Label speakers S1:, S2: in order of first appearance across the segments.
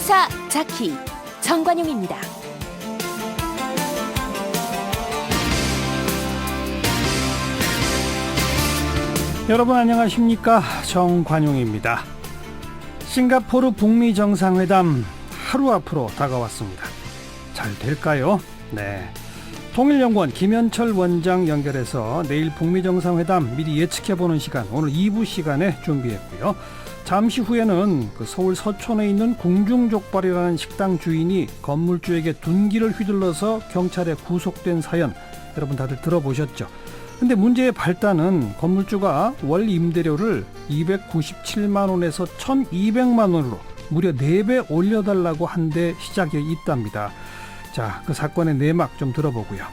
S1: 시사 자키 정관용입니다.
S2: 여러분 안녕하십니까? 정관용입니다. 싱가포르 북미 정상회담 하루 앞으로 다가왔습니다. 잘 될까요? 네. 통일연구원 김현철 원장 연결해서 내일 북미 정상회담 미리 예측해보는 시간, 오늘 2부 시간에 준비했고요. 잠시 후에는 서울 서촌에 있는 궁중족발이라는 식당 주인이 건물주에게 둔기를 휘둘러서 경찰에 구속된 사연, 여러분 다들 들어보셨죠? 근데 문제의 발단은 건물주가 월 임대료를 297만 원에서 1,200만 원으로 무려 4배 올려달라고 한 데 시작이 있답니다. 자, 그 사건의 내막 좀 들어보고요.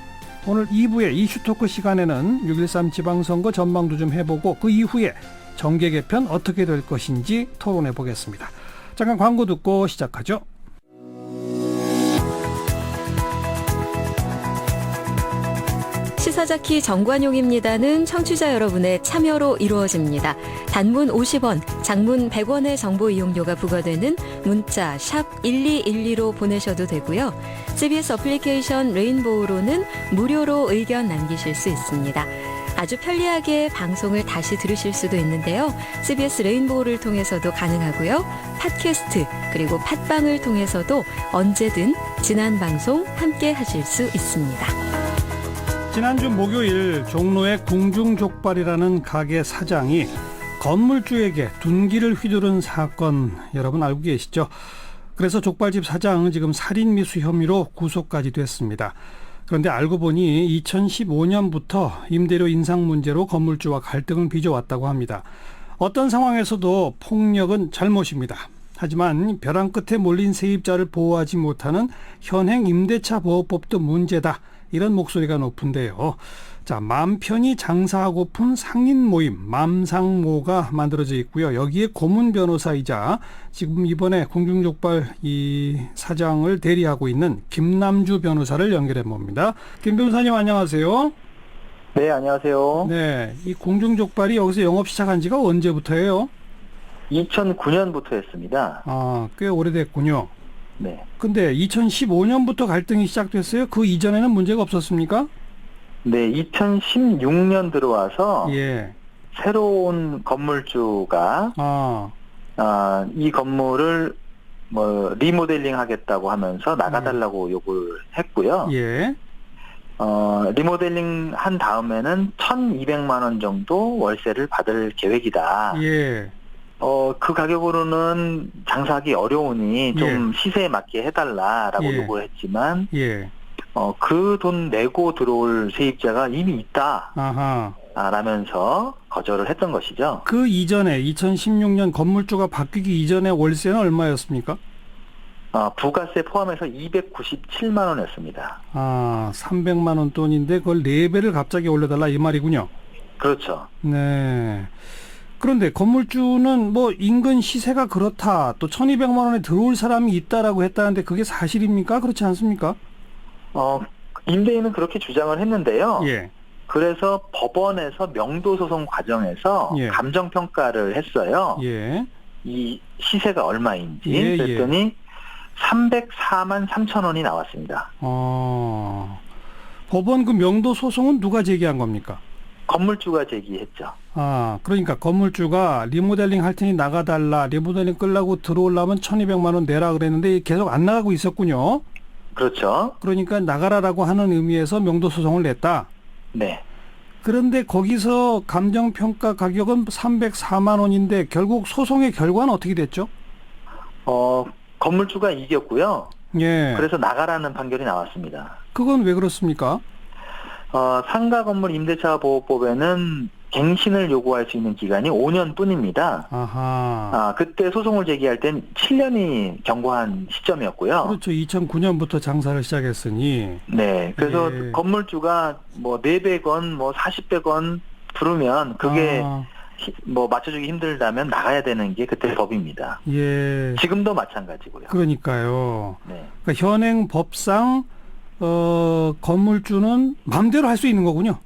S2: 오늘 2부의 이슈토크 시간에는 6.13 지방선거 전망도 좀 해보고 그 이후에 정계 개편 어떻게 될 것인지 토론해 보겠습니다. 잠깐 광고 듣고 시작하죠.
S3: 시사자키 정관용입니다는 청취자 여러분의 참여로 이루어집니다. 단문 50원, 장문 100원의 정보 이용료가 부과되는 문자 샵 1212로 보내셔도 되고요. CBS 어플리케이션 레인보우로는 무료로 의견 남기실 수 있습니다. 아주 편리하게 방송을 다시 들으실 수도 있는데요. CBS 레인보우를 통해서도 가능하고요. 팟캐스트 그리고 팟빵을 통해서도 언제든 지난 방송 함께 하실 수 있습니다.
S2: 지난주 목요일 종로의 궁중족발이라는 가게 사장이 건물주에게 둔기를 휘두른 사건 여러분 알고 계시죠? 그래서 족발집 사장은 지금 살인미수 혐의로 구속까지 됐습니다. 그런데 알고 보니 2015년부터 임대료 인상 문제로 건물주와 갈등을 빚어왔다고 합니다. 어떤 상황에서도 폭력은 잘못입니다. 하지만 벼랑 끝에 몰린 세입자를 보호하지 못하는 현행 임대차 보호법도 문제다. 이런 목소리가 높은데요. 자, 맘 편히 장사하고픈 상인 모임 맘상모가 만들어져 있고요. 여기에 고문 변호사이자 지금 이번에 궁중족발 이 사장을 대리하고 있는 김남주 변호사를 연결해 봅니다. 김 변호사님 안녕하세요.
S4: 네, 안녕하세요.
S2: 네, 이 궁중족발이 여기서 영업 시작한 지가 언제부터예요?
S4: 2009년부터 했습니다.
S2: 아, 꽤 오래됐군요.
S4: 네.
S2: 근데 2015년부터 갈등이 시작됐어요? 그 이전에는 문제가 없었습니까?
S4: 네, 2016년 들어와서
S2: 예.
S4: 새로운 건물주가 이 건물을 리모델링 하겠다고 하면서 나가달라고 요구를 했고요.
S2: 예.
S4: 리모델링 한 다음에는 1,200만 원 정도 월세를 받을 계획이다.
S2: 예.
S4: 그 가격으로는 장사하기 어려우니 좀 시세에 맞게 해달라라고 요구를 했지만, 그 돈 내고 들어올 세입자가 이미 있다.
S2: 아하.
S4: 라면서 거절을 했던 것이죠.
S2: 그 이전에 2016년 건물주가 바뀌기 이전에 월세는 얼마였습니까?
S4: 부가세 포함해서 297만 원이었습니다.
S2: 300만 원 돈인데 그걸 4배를 갑자기 올려달라 이 말이군요.
S4: 그렇죠.
S2: 네. 그런데 건물주는 인근 시세가 그렇다, 또 1,200만 원에 들어올 사람이 있다라고 했다는데 그게 사실입니까? 그렇지 않습니까?
S4: 임대인은 그렇게 주장을 했는데요.
S2: 예.
S4: 그래서 법원에서 명도 소송 과정에서 감정평가를 했어요.
S2: 예.
S4: 이 시세가 얼마인지.
S2: 예,
S4: 그랬더니 304만 3천 원이 나왔습니다.
S2: 법원 그 명도 소송은 누가 제기한 겁니까?
S4: 건물주가 제기했죠.
S2: 그러니까 건물주가 리모델링 할 테니 나가달라, 리모델링 끌라고 들어오려면 1,200만 원 내라 그랬는데 계속 안 나가고 있었군요.
S4: 그렇죠.
S2: 그러니까 나가라라고 하는 의미에서 명도 소송을 냈다.
S4: 네.
S2: 그런데 거기서 감정평가 가격은 304만 원인데 결국 소송의 결과는 어떻게 됐죠?
S4: 건물주가 이겼고요.
S2: 예.
S4: 그래서 나가라는 판결이 나왔습니다.
S2: 그건 왜 그렇습니까?
S4: 상가 건물 임대차 보호법에는 갱신을 요구할 수 있는 기간이 5년 뿐입니다.
S2: 아하.
S4: 그때 소송을 제기할 땐 7년이 경과한 시점이었고요.
S2: 그렇죠. 2009년부터 장사를 시작했으니.
S4: 네. 그래서 건물주가 400원, 40백원 부르면 그게 맞춰주기 힘들다면 나가야 되는 게 그때 법입니다.
S2: 예.
S4: 지금도 마찬가지고요.
S2: 그러니까요.
S4: 네.
S2: 그러니까 현행 법상 건물주는 마음대로 할 수 있는 거군요.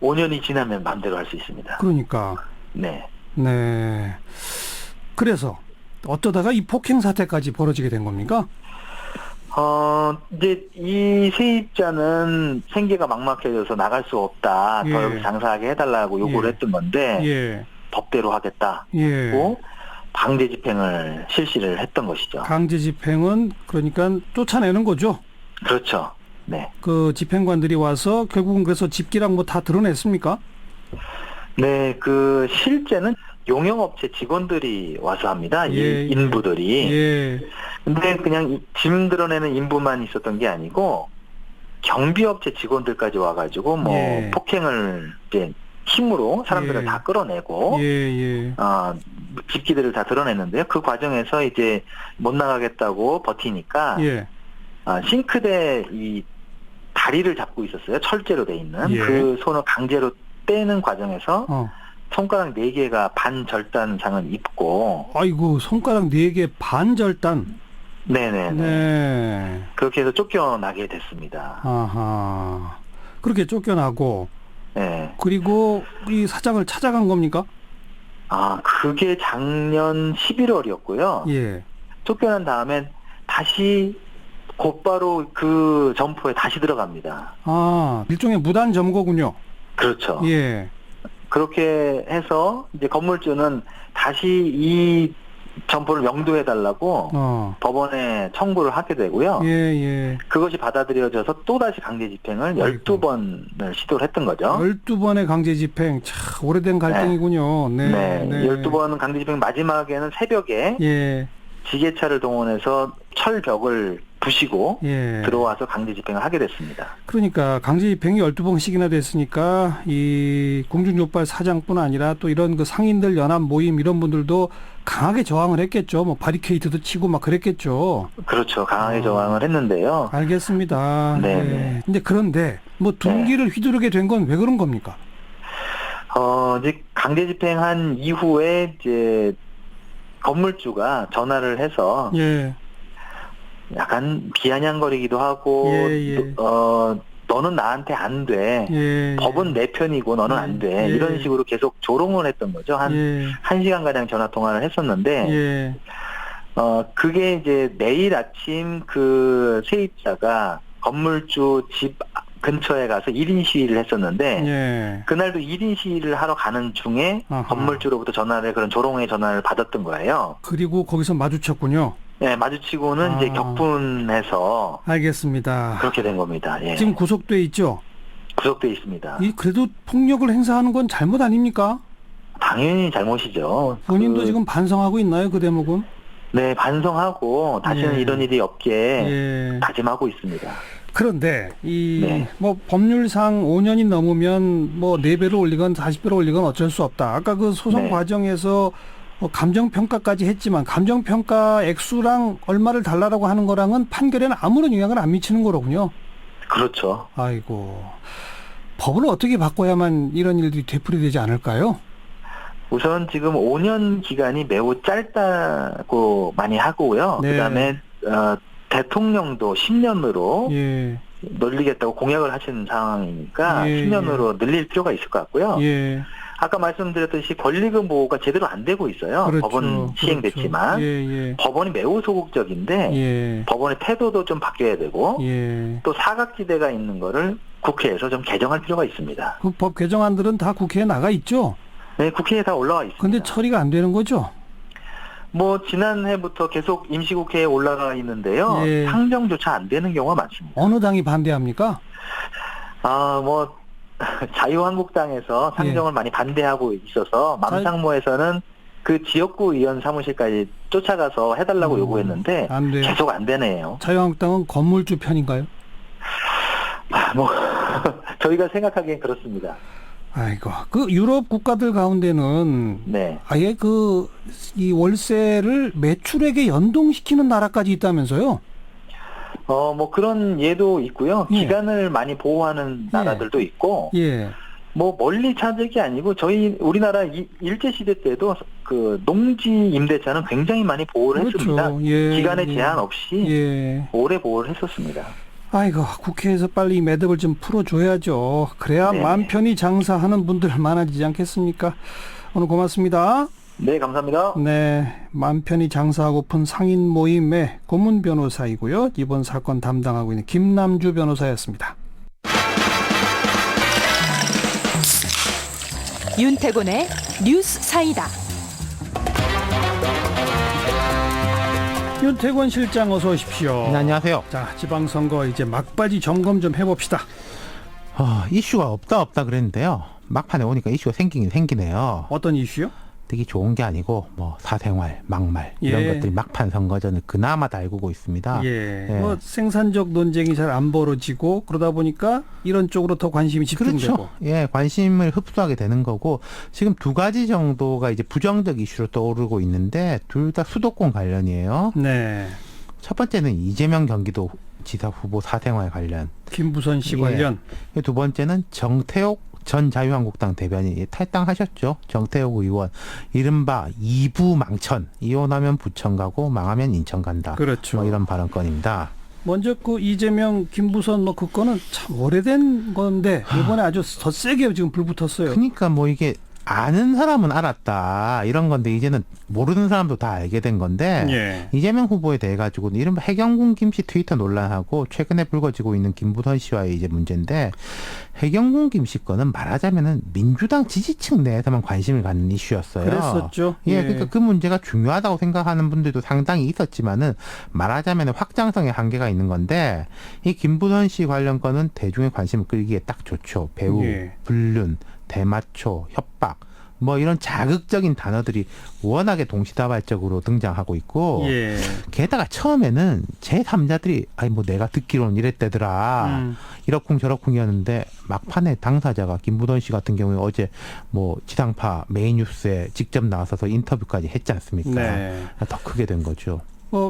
S4: 5년이 지나면 마음대로 할 수 있습니다.
S2: 그러니까.
S4: 네.
S2: 네. 그래서 어쩌다가 이 폭행 사태까지 벌어지게 된 겁니까?
S4: 이제 이 세입자는 생계가 막막해져서 나갈 수 없다.
S2: 예.
S4: 더 여기 장사하게 해달라고 요구를
S2: 예.
S4: 했던 건데
S2: 예.
S4: 법대로 하겠다고
S2: 예.
S4: 강제 집행을 실시를 했던 것이죠.
S2: 강제 집행은 그러니까 쫓아내는 거죠.
S4: 그렇죠. 네.
S2: 그 집행관들이 와서 결국은 그래서 집기랑 뭐 다 드러냈습니까?
S4: 네, 그 실제는 용역업체 직원들이 와서 합니다.
S2: 예,
S4: 인부들이.
S2: 예.
S4: 근데 그냥 짐 드러내는 인부만 있었던 게 아니고 경비업체 직원들까지 와가지고 뭐
S2: 예.
S4: 폭행을 이제 힘으로 사람들을
S2: 예.
S4: 다 끌어내고
S2: 예.
S4: 집기들을 다 드러냈는데요. 그 과정에서 이제 못 나가겠다고 버티니까
S2: 예.
S4: 싱크대 이 다리를 잡고 있었어요. 철제로 돼 있는.
S2: 예.
S4: 그 손을 강제로 떼는 과정에서 손가락 4개가 반절단상을 입고.
S2: 아이고, 손가락 4개 반절단.
S4: 네네네.
S2: 네.
S4: 그렇게 해서 쫓겨나게 됐습니다.
S2: 아하. 그렇게 쫓겨나고.
S4: 네.
S2: 그리고 이 사장을 찾아간 겁니까?
S4: 그게 작년 11월이었고요.
S2: 예.
S4: 쫓겨난 다음에 다시 곧바로 그 점포에 다시 들어갑니다.
S2: 일종의 무단 점거군요.
S4: 그렇죠.
S2: 예.
S4: 그렇게 해서 이제 건물주는 다시 이 점포를 명도해달라고 법원에 청구를 하게 되고요.
S2: 예.
S4: 그것이 받아들여져서 또다시 강제 집행을 12번을 시도를 했던 거죠.
S2: 12번의 강제 집행. 참 오래된 갈등이군요. 네.
S4: 12번 강제 집행 마지막에는 새벽에
S2: 예.
S4: 지게차를 동원해서 철벽을 부시고
S2: 예.
S4: 들어와서 강제 집행을 하게 됐습니다.
S2: 그러니까 강제 집행이 12번씩이나 됐으니까 이 공중요발 사장뿐 아니라 또 이런 그 상인들 연합 모임 이런 분들도 강하게 저항을 했겠죠. 뭐 바리케이트도 치고 막 그랬겠죠.
S4: 그렇죠. 강하게 저항을 했는데요.
S2: 알겠습니다.
S4: 네.
S2: 네. 근데 그런데 뭐 둔기를 휘두르게 된 건 왜 그런 겁니까?
S4: 이제 강제 집행한 이후에 이제 건물주가 전화를 해서
S2: 예.
S4: 약간 비아냥거리기도 하고
S2: 예.
S4: 너는 나한테 안 돼.
S2: 예.
S4: 법은 내 편이고 너는 안 돼.
S2: 예.
S4: 이런 식으로 계속 조롱을 했던 거죠. 한 1시간가량 전화 통화를 했었는데
S2: 예.
S4: 그게 이제 내일 아침 그 세입자가 건물주 집 근처에 가서 1인 시위를 했었는데
S2: 예.
S4: 그날도 1인 시위를 하러 가는 중에 건물주로부터 그런 조롱의 전화를 받았던 거예요.
S2: 그리고 거기서 마주쳤군요.
S4: 네, 마주치고는 이제 격분해서
S2: 알겠습니다.
S4: 그렇게 된 겁니다. 예.
S2: 지금 구속돼 있죠?
S4: 구속돼 있습니다.
S2: 그래도 폭력을 행사하는 건 잘못 아닙니까?
S4: 당연히 잘못이죠.
S2: 본인도 지금 반성하고 있나요, 그 대목은?
S4: 네, 반성하고 다시는 이런 일이 없게 다짐하고 있습니다.
S2: 그런데 뭐 법률상 5년이 넘으면 뭐 4배로 올리건 40배로 올리건 어쩔 수 없다. 아까 그 소송 과정에서 감정평가까지 했지만 감정평가 액수랑 얼마를 달라라고 하는 거랑은 판결에는 아무런 영향을 안 미치는 거로군요.
S4: 그렇죠.
S2: 아이고. 법을 어떻게 바꿔야만 이런 일들이 되풀이되지 않을까요?
S4: 우선 지금 5년 기간이 매우 짧다고 많이 하고요.
S2: 네.
S4: 그다음에 대통령도 10년으로 늘리겠다고 공약을 하시는 상황이니까 10년으로 늘릴 필요가 있을 것 같고요. 아까 말씀드렸듯이 권리금 보호가 제대로 안 되고 있어요.
S2: 그렇죠.
S4: 법은 시행됐지만 법원이 매우 소극적인데 법원의 태도도 좀 바뀌어야 되고 또 사각지대가 있는 거를 국회에서 좀 개정할 필요가 있습니다.
S2: 그 법 개정안들은 다 국회에 나가 있죠?
S4: 네, 국회에 다 올라와 있습니다.
S2: 근데 처리가 안 되는 거죠?
S4: 뭐 지난해부터 계속 임시국회에 올라가 있는데요. 상정조차 안 되는 경우가 많습니다.
S2: 어느 당이 반대합니까?
S4: 뭐 자유한국당에서 상정을 많이 반대하고 있어서 맘상모에서는 그 지역구 의원 사무실까지 쫓아가서 해달라고 요구했는데 계속 안 되네요.
S2: 자유한국당은 건물주 편인가요?
S4: 뭐 저희가 생각하기엔 그렇습니다.
S2: 아이고, 그 유럽 국가들 가운데는 아예 이 월세를 매출액에 연동시키는 나라까지 있다면서요?
S4: 뭐 그런 예도 있고요. 기간을 많이 보호하는 나라들도 있고, 뭐 멀리 찾을 아니고 우리나라 일제시대 때도 그 농지 임대차는 굉장히 많이 보호를 했습니다. 기간의 제한 없이 오래 보호를 했었습니다.
S2: 아이고, 국회에서 빨리 이 매듭을 좀 풀어줘야죠. 그래야 마음 편히 장사하는 분들 많아지지 않겠습니까? 오늘 고맙습니다.
S4: 네, 감사합니다.
S2: 네, 맘 편히 장사하고픈 상인 모임의 고문 변호사이고요. 이번 사건 담당하고 있는 김남주 변호사였습니다.
S1: 윤태곤의 뉴스 사이다.
S2: 윤태곤 실장 어서 오십시오.
S5: 네, 안녕하세요.
S2: 자, 지방선거 이제 막바지 점검 좀 해봅시다.
S5: 이슈가 없다 그랬는데요. 막판에 오니까 이슈가 생기긴 생기네요.
S2: 어떤 이슈요?
S5: 되게 좋은 게 아니고 뭐 사생활, 막말 이런
S2: 예.
S5: 것들이 막판 선거전을 그나마 달구고 있습니다.
S2: 예.
S5: 예.
S2: 뭐 생산적 논쟁이 잘 안 벌어지고 그러다 보니까 이런 쪽으로 더 관심이 집중되고.
S5: 그렇죠. 예, 관심을 흡수하게 되는 거고 지금 두 가지 정도가 이제 부정적 이슈로 떠오르고 있는데 둘 다 수도권 관련이에요.
S2: 네.
S5: 첫 번째는 이재명 경기도 지사 후보 사생활 관련.
S2: 김부선 씨
S5: 예.
S2: 관련.
S5: 두 번째는 정태옥 전 자유한국당 대변인이 탈당하셨죠. 정태옥 의원. 이른바 이부 망천. 이혼하면 부천 가고 망하면 인천 간다.
S2: 그렇죠.
S5: 뭐 이런 발언건입니다.
S2: 먼저 그 이재명, 김부선 뭐 그 건은 참 오래된 건데 이번에 아주 더 세게 지금 불 붙었어요.
S5: 그러니까 뭐 이게 아는 사람은 알았다 이런 건데 이제는 모르는 사람도 다 알게 된 건데
S2: 예.
S5: 이재명 후보에 대해 가지고는 이른바 해경군 김씨 트위터 논란하고 최근에 불거지고 있는 김부선 씨와의 이제 문제인데 해경군 김씨 건은 말하자면은 민주당 지지층 내에서만 관심을 갖는 이슈였어요.
S2: 그랬었죠.
S5: 예, 그러니까 그 문제가 중요하다고 생각하는 분들도 상당히 있었지만은 말하자면 확장성의 한계가 있는 건데 이 김부선 씨 관련 건은 대중의 관심을 끌기에 딱 좋죠. 배우,
S2: 예.
S5: 불륜, 대마초, 협박 뭐 이런 자극적인 단어들이 워낙에 동시다발적으로 등장하고 있고
S2: 예.
S5: 게다가 처음에는 제3자들이 아니 뭐 내가 듣기로는 이랬대더라 이러쿵저러쿵이었는데 막판에 당사자가 김부선 씨 같은 경우에 어제 뭐 지상파 메인 뉴스에 직접 나와서 인터뷰까지 했지 않습니까?
S2: 네.
S5: 더 크게 된 거죠.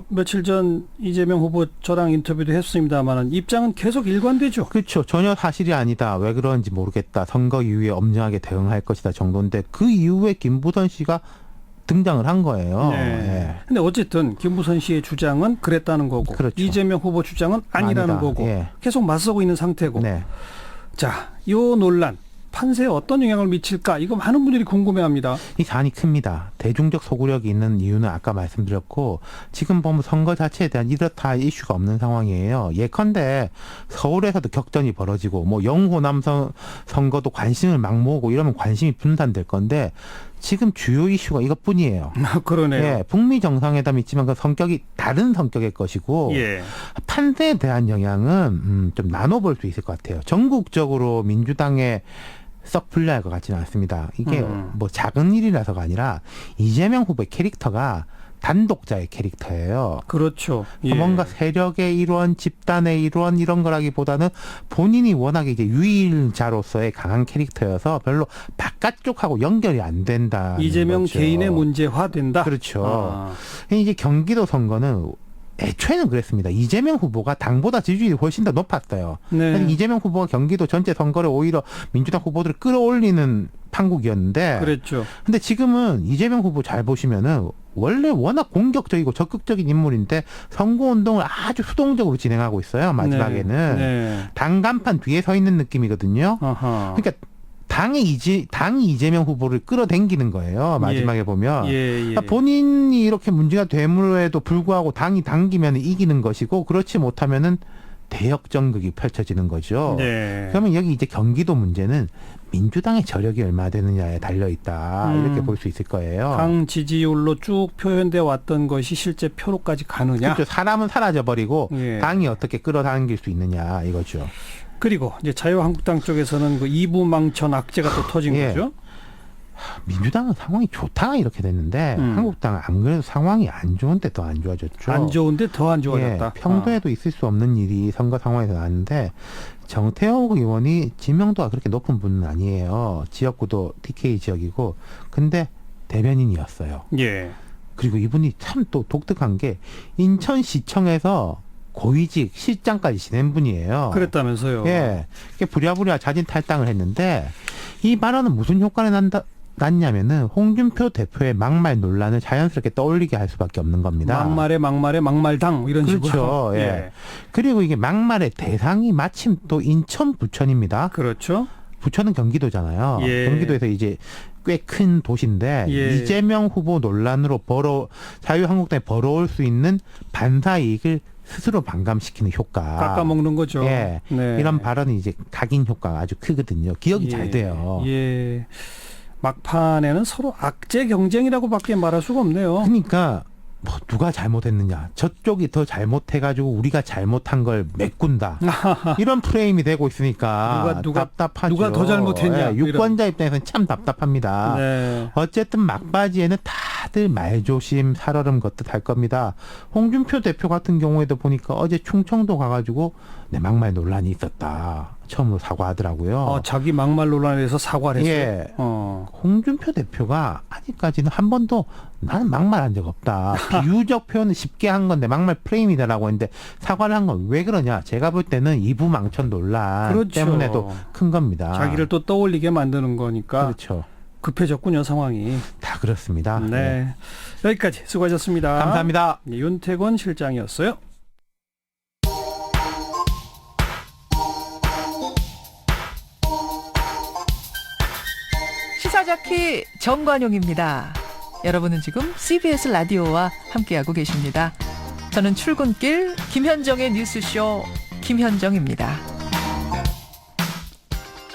S2: 며칠 전 이재명 후보 저랑 인터뷰도 했습니다만 입장은 계속 일관되죠.
S5: 그렇죠. 전혀 사실이 아니다. 왜 그런지 모르겠다. 선거 이후에 엄정하게 대응할 것이다 정도인데 그 이후에 김부선 씨가 등장을 한 거예요.
S2: 네.
S5: 예.
S2: 근데 어쨌든 김부선 씨의 주장은 그랬다는 거고
S5: 그렇죠.
S2: 이재명 후보 주장은 아니라는
S5: 아니다.
S2: 거고
S5: 예.
S2: 계속 맞서고 있는 상태고.
S5: 네.
S2: 자, 이 논란 판세에 어떤 영향을 미칠까? 이거 많은 분들이 궁금해합니다.
S5: 이 사안이 큽니다. 대중적 소구력이 있는 이유는 아까 말씀드렸고 지금 보면 선거 자체에 대한 이렇다 할 이슈가 없는 상황이에요. 예컨대 서울에서도 격전이 벌어지고 뭐 영호남 선거도 관심을 막 모으고 이러면 관심이 분산될 건데 지금 주요 이슈가 이것뿐이에요.
S2: 그러네요.
S5: 예, 북미 정상회담이 있지만 그 성격이 다른 성격의 것이고
S2: 예.
S5: 판세에 대한 영향은 좀 나눠볼 수 있을 것 같아요. 전국적으로 민주당에 썩 불리할 것 같지는 않습니다. 이게 뭐 작은 일이라서가 아니라 이재명 후보의 캐릭터가 단독자의 캐릭터예요.
S2: 그렇죠. 예.
S5: 뭔가 세력의 일원, 집단의 일원 이런 거라기보다는 본인이 워낙에 이제 유일자로서의 강한 캐릭터여서 별로 바깥쪽하고 연결이 안 된다.
S2: 이재명
S5: 거죠.
S2: 개인의 문제화된다.
S5: 그렇죠. 이제 경기도 선거는 애초에는 그랬습니다. 이재명 후보가 당보다 지지율이 훨씬 더 높았어요.
S2: 네.
S5: 이재명 후보가 경기도 전체 선거를 오히려 민주당 후보들을 끌어올리는 판국이었는데
S2: 그랬죠.
S5: 근데 지금은 이재명 후보 잘 보시면은 원래 워낙 공격적이고 적극적인 인물인데 선거운동을 아주 수동적으로 진행하고 있어요. 마지막에는.
S2: 네.
S5: 당 간판 뒤에 서 있는 느낌이거든요.
S2: 아하.
S5: 그러니까 당이 이재명 후보를 끌어당기는 거예요. 마지막에 보면.
S2: 예.
S5: 그러니까 본인이 이렇게 문제가 됨에도 불구하고 당이 당기면 이기는 것이고 그렇지 못하면은 대역전극이 펼쳐지는 거죠.
S2: 네.
S5: 그러면 여기 이제 경기도 문제는 민주당의 저력이 얼마 되느냐에 달려있다. 이렇게 볼 수 있을 거예요.
S2: 강 지지율로 쭉 표현돼 왔던 것이 실제 표로까지 가느냐.
S5: 그렇죠. 사람은 사라져버리고
S2: 예.
S5: 당이 어떻게 끌어당길 수 있느냐 이거죠.
S2: 그리고 이제 자유한국당 쪽에서는 그 이부망천 악재가 또 터진
S5: 예.
S2: 거죠.
S5: 민주당은 상황이 좋다 이렇게 됐는데 한국당은 안 그래도 상황이 안 좋은데 더 안 좋아졌죠.
S2: 안 좋은데 더 안 좋아졌다.
S5: 예, 평소에도 있을 수 없는 일이 선거 상황에서 나왔는데 정태욱 의원이 지명도가 그렇게 높은 분은 아니에요. 지역구도 TK 지역이고 근데 대변인이었어요.
S2: 예.
S5: 그리고 이분이 참 또 독특한 게 인천시청에서 고위직 실장까지 지낸 분이에요.
S2: 그랬다면서요.
S5: 예. 부랴부랴 자진 탈당을 했는데 이 발언은 무슨 효과를 났냐면은 홍준표 대표의 막말 논란을 자연스럽게 떠올리게 할 수밖에 없는 겁니다.
S2: 막말당 이런
S5: 그렇죠.
S2: 식으로.
S5: 예. 그리고 이게 막말의 대상이 마침 또 인천 부천입니다.
S2: 그렇죠.
S5: 부천은 경기도잖아요.
S2: 예.
S5: 경기도에서 이제 꽤 큰 도시인데
S2: 예.
S5: 이재명 후보 논란으로 자유한국당에 벌어올 수 있는 반사 이익을 스스로 반감시키는 효과.
S2: 깎아먹는 거죠.
S5: 예.
S2: 네.
S5: 이런 발언이 이제 각인 효과가 아주 크거든요. 기억이
S2: 예.
S5: 잘 돼요.
S2: 예. 막판에는 서로 악재 경쟁이라고밖에 말할 수가 없네요.
S5: 그러니까 뭐 누가 잘못했느냐, 저쪽이 더 잘못해가지고 우리가 잘못한 걸 메꾼다, 이런 프레임이 되고 있으니까
S2: 누가
S5: 답답하죠.
S2: 누가 더 잘못했냐,
S5: 예, 유권자 입장에서는 참 답답합니다.
S2: 네.
S5: 어쨌든 막바지에는 다들 말조심 살얼음 걷듯 할 겁니다. 홍준표 대표 같은 경우에도 보니까 어제 충청도 가가지고 막말 논란이 있었다, 처음으로 사과하더라고요.
S2: 자기 막말 논란에 대해서 사과를 했어요.
S5: 예. 홍준표 대표가 아직까지는 한 번도 나는 막말한 적 없다, 비유적 표현을 쉽게 한 건데 막말 프레임이다라고 했는데 사과를 한 건 왜 그러냐, 제가 볼 때는 이부망천 논란
S2: 그렇죠.
S5: 때문에도 큰 겁니다.
S2: 자기를 또 떠올리게 만드는 거니까
S5: 그렇죠.
S2: 급해졌군요, 상황이.
S5: 다 그렇습니다.
S2: 네. 여기까지 수고하셨습니다.
S5: 감사합니다.
S2: 네, 윤태권 실장이었어요.
S1: 시사자키 정관용입니다. 여러분은 지금 CBS 라디오와 함께하고 계십니다. 저는 출근길 김현정의 뉴스쇼 김현정입니다.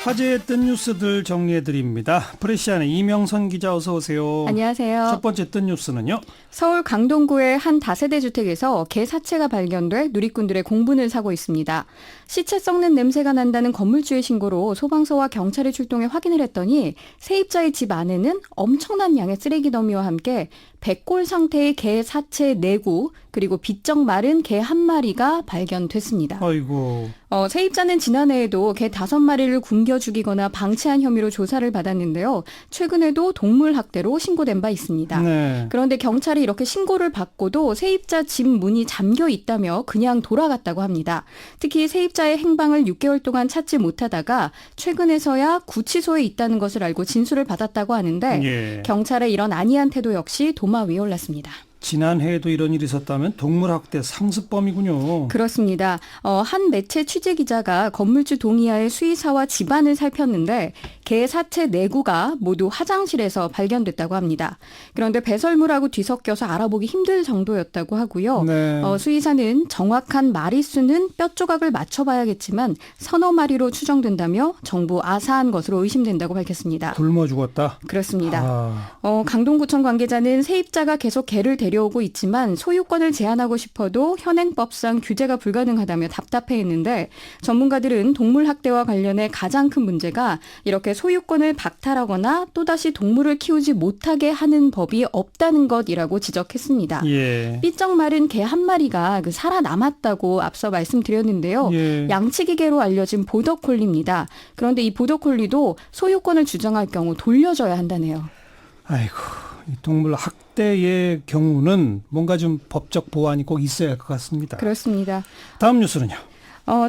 S2: 화제의 뜬 뉴스들 정리해드립니다. 프레시안의 이명선 기자, 어서 오세요.
S6: 안녕하세요.
S2: 첫 번째 뜬 뉴스는요?
S6: 서울 강동구의 한 다세대 주택에서 개 사체가 발견돼 누리꾼들의 공분을 사고 있습니다. 시체 썩는 냄새가 난다는 건물주의 신고로 소방서와 경찰이 출동해 확인을 했더니 세입자의 집 안에는 엄청난 양의 쓰레기 더미와 함께 백골 상태의 개 사체 4구, 그리고 비쩍 마른 개 1마리가 발견됐습니다.
S2: 아이고.
S6: 세입자는 지난해에도 개 5마리를 굶겨 죽이거나 방치한 혐의로 조사를 받았는데요. 최근에도 동물 학대로 신고된 바 있습니다.
S2: 네.
S6: 그런데 경찰이 이렇게 신고를 받고도 세입자 집 문이 잠겨 있다며 그냥 돌아갔다고 합니다. 특히 세입자의 행방을 6개월 동안 찾지 못하다가 최근에서야 구치소에 있다는 것을 알고 진술을 받았다고 하는데
S2: 예.
S6: 경찰의 이런 안이한 태도 역시 도마 위에 올랐습니다.
S2: 지난해에도 이런 일이 있었다면 동물학대 상습범이군요.
S6: 그렇습니다. 한 매체 취재기자가 건물주 동의하에 수의사와 집안을 살폈는데 개 사체 4구가 모두 화장실에서 발견됐다고 합니다. 그런데 배설물하고 뒤섞여서 알아보기 힘들 정도였다고 하고요.
S2: 네.
S6: 수의사는 정확한 마리수는 뼈 조각을 맞춰봐야겠지만 서너 마리로 추정된다며 정부 아사한 것으로 의심된다고 밝혔습니다.
S2: 굶어 죽었다.
S6: 그렇습니다. 강동구청 관계자는 세입자가 계속 개를 데려오고 있지만 소유권을 제한하고 싶어도 현행법상 규제가 불가능하다며 답답해했는데 전문가들은 동물 학대와 관련해 가장 큰 문제가 이렇게 소유권을 박탈하거나 또다시 동물을 키우지 못하게 하는 법이 없다는 것이라고 지적했습니다.
S2: 예.
S6: 삐쩍 마른 개 1마리가 살아남았다고 앞서 말씀드렸는데요.
S2: 예.
S6: 양치기개로 알려진 보더콜리입니다. 그런데 이 보더콜리도 소유권을 주장할 경우 돌려줘야 한다네요.
S2: 아이고, 이 동물 학대의 경우는 뭔가 좀 법적 보완이 꼭 있어야 할 것 같습니다.
S6: 그렇습니다.
S2: 다음 뉴스는요?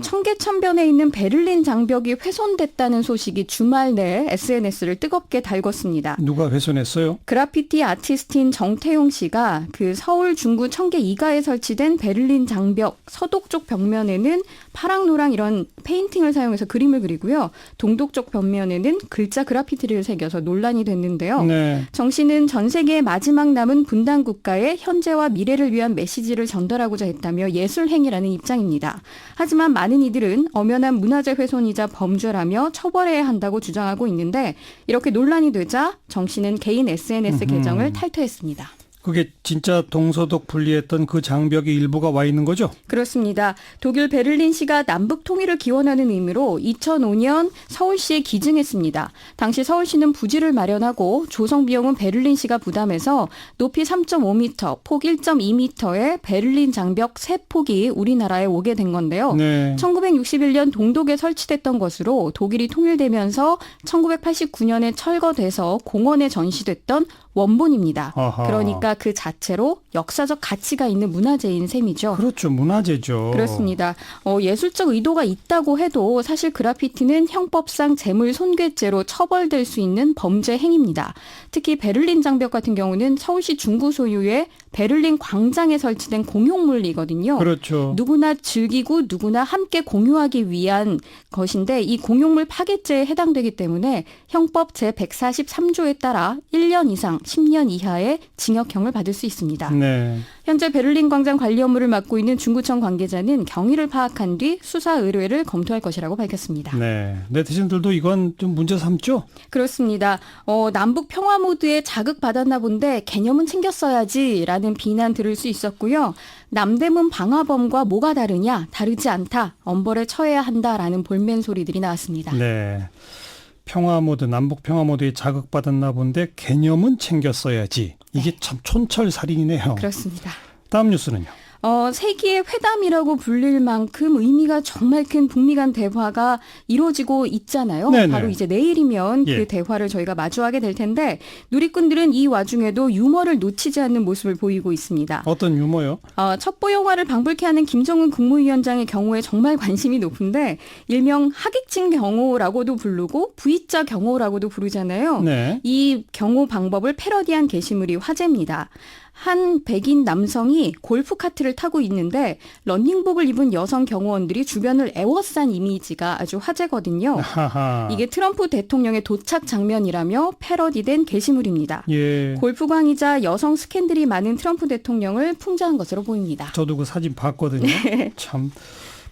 S6: 청계천변에 있는 베를린 장벽이 훼손됐다는 소식이 주말 내 SNS를 뜨겁게 달궜습니다.
S2: 누가 훼손했어요?
S6: 그래피티 아티스트인 정태용 씨가 그 서울 중구 청계 2가에 설치된 베를린 장벽 서독 쪽 벽면에는 파랑, 노랑 이런 페인팅을 사용해서 그림을 그리고요. 동독 쪽 벽면에는 글자 그래피티를 새겨서 논란이 됐는데요.
S2: 네.
S6: 정 씨는 전 세계의 마지막 남은 분단 국가의 현재와 미래를 위한 메시지를 전달하고자 했다며 예술행위라는 입장입니다. 하지만 많은 이들은 엄연한 문화재 훼손이자 범죄라며 처벌해야 한다고 주장하고 있는데 이렇게 논란이 되자 정 씨는 개인 SNS 계정을 탈퇴했습니다.
S2: 그게 진짜 동서독 분리했던 그 장벽의 일부가 와 있는 거죠?
S6: 그렇습니다. 독일 베를린시가 남북 통일을 기원하는 의미로 2005년 서울시에 기증했습니다. 당시 서울시는 부지를 마련하고 조성 비용은 베를린시가 부담해서 높이 3.5m, 폭 1.2m의 베를린 장벽 3폭이 우리나라에 오게 된 건데요.
S2: 네.
S6: 1961년 동독에 설치됐던 것으로 독일이 통일되면서 1989년에 철거돼서 공원에 전시됐던 원본입니다.
S2: 아하.
S6: 그러니까 그 자체로 역사적 가치가 있는 문화재인 셈이죠.
S2: 그렇죠. 문화재죠.
S6: 그렇습니다. 예술적 의도가 있다고 해도 사실 그래피티는 형법상 재물 손괴죄로 처벌될 수 있는 범죄 행위입니다. 특히 베를린 장벽 같은 경우는 서울시 중구 소유의 베를린 광장에 설치된 공용물이거든요.
S2: 그렇죠.
S6: 누구나 즐기고 누구나 함께 공유하기 위한 것인데 이 공용물 파괴죄에 해당되기 때문에 형법 제143조에 따라 1년 이상 10년 이하의 징역형을 받을 수 있습니다.
S2: 네.
S6: 현재 베를린 광장 관리 업무를 맡고 있는 중구청 관계자는 경위를 파악한 뒤 수사 의뢰를 검토할 것이라고 밝혔습니다.
S2: 네. 네티즌들도 이건 좀 문제 삼죠?
S6: 그렇습니다. 남북 평화 모드에 자극받았나 본데 개념은 챙겼어야지라는 비난 들을 수 있었고요. 남대문 방화범과 뭐가 다르냐? 다르지 않다. 엄벌에 처해야 한다라는 볼멘 소리들이 나왔습니다.
S2: 네. 평화 모드, 남북 평화 모드에 자극받았나 본데 개념은 챙겼어야지. 이게 참 촌철살인이네요.
S6: 그렇습니다.
S2: 다음 뉴스는요.
S6: 세기의 회담이라고 불릴 만큼 의미가 정말 큰 북미 간 대화가 이루어지고 있잖아요.
S2: 네네.
S6: 바로 이제 내일이면
S2: 예.
S6: 그 대화를 저희가 마주하게 될 텐데 누리꾼들은 이 와중에도 유머를 놓치지 않는 모습을 보이고 있습니다.
S2: 어떤 유머요?
S6: 첩보 영화를 방불케 하는 김정은 국무위원장의 경우에 정말 관심이 높은데 일명 하객진 경호라고도 부르고 V자 경호라고도 부르잖아요.
S2: 네.
S6: 이 경호 방법을 패러디한 게시물이 화제입니다. 한 백인 남성이 골프카트를 타고 있는데 러닝복을 입은 여성 경호원들이 주변을 에워싼 이미지가 아주 화제거든요.
S2: 하하.
S6: 이게 트럼프 대통령의 도착 장면이라며 패러디된 게시물입니다.
S2: 예.
S6: 골프광이자 여성 스캔들이 많은 트럼프 대통령을 풍자한 것으로 보입니다.
S2: 저도 그 사진 봤거든요. 참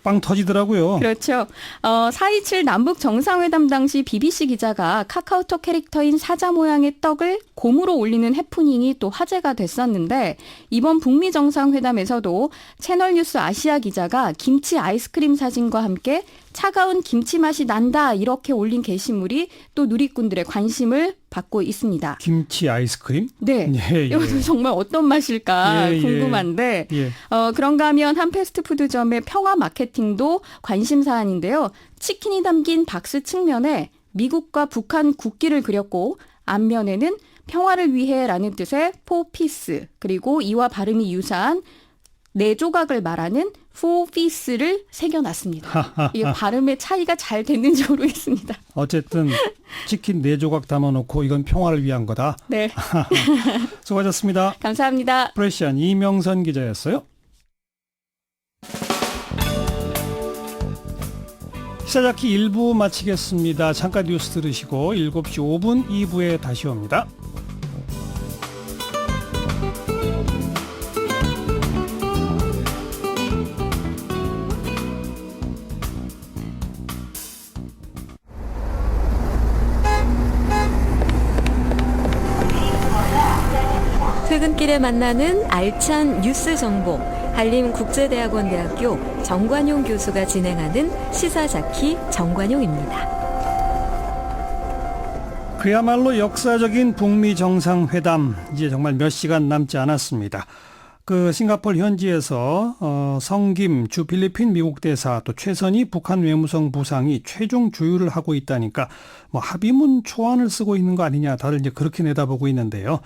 S2: 빵 터지더라고요.
S6: 그렇죠. 4.27 남북 정상회담 당시 BBC 기자가 카카오톡 캐릭터인 사자 모양의 떡을 곰으로 올리는 해프닝이 또 화제가 됐었는데 이번 북미 정상회담에서도 채널뉴스 아시아 기자가 김치 아이스크림 사진과 함께 차가운 김치 맛이 난다 이렇게 올린 게시물이 또 누리꾼들의 관심을 받고 있습니다.
S2: 김치 아이스크림?
S6: 네.
S2: 예,
S6: 이것도 정말 어떤 맛일까
S2: 예, 예.
S6: 궁금한데
S2: 예.
S6: 그런가 하면 한 패스트푸드점의 평화 마케팅도 관심 사안인데요. 치킨이 담긴 박스 측면에 미국과 북한 국기를 그렸고 앞면에는 평화를 위해라는 뜻의 for peace 그리고 이와 발음이 유사한 네 조각을 말하는 for peace를 새겨놨습니다. 이게 발음의 차이가 잘 됐는지 모르겠습니다.
S2: 어쨌든 치킨 4조각 담아놓고 이건 평화를 위한 거다.
S6: 네.
S2: 수고하셨습니다.
S6: 감사합니다.
S2: 프레시안 이명선 기자였어요. 시사자키 1부 마치겠습니다. 잠깐 뉴스 들으시고 7시 5분 2부에 다시 옵니다.
S3: 퇴근길에 만나는 알찬 뉴스 정보, 한림국제대학원대학교 정관용 교수가 진행하는 시사자키 정관용입니다.
S2: 그야말로 역사적인 북미 정상회담 이제 정말 몇 시간 남지 않았습니다. 그 싱가포르 현지에서 성김 주 필리핀 미국 대사 또 최선희 북한 외무성 부상이 최종 조율을 하고 있다니까 뭐 합의문 초안을 쓰고 있는 거 아니냐 다들 이제 그렇게 내다보고 있는데요.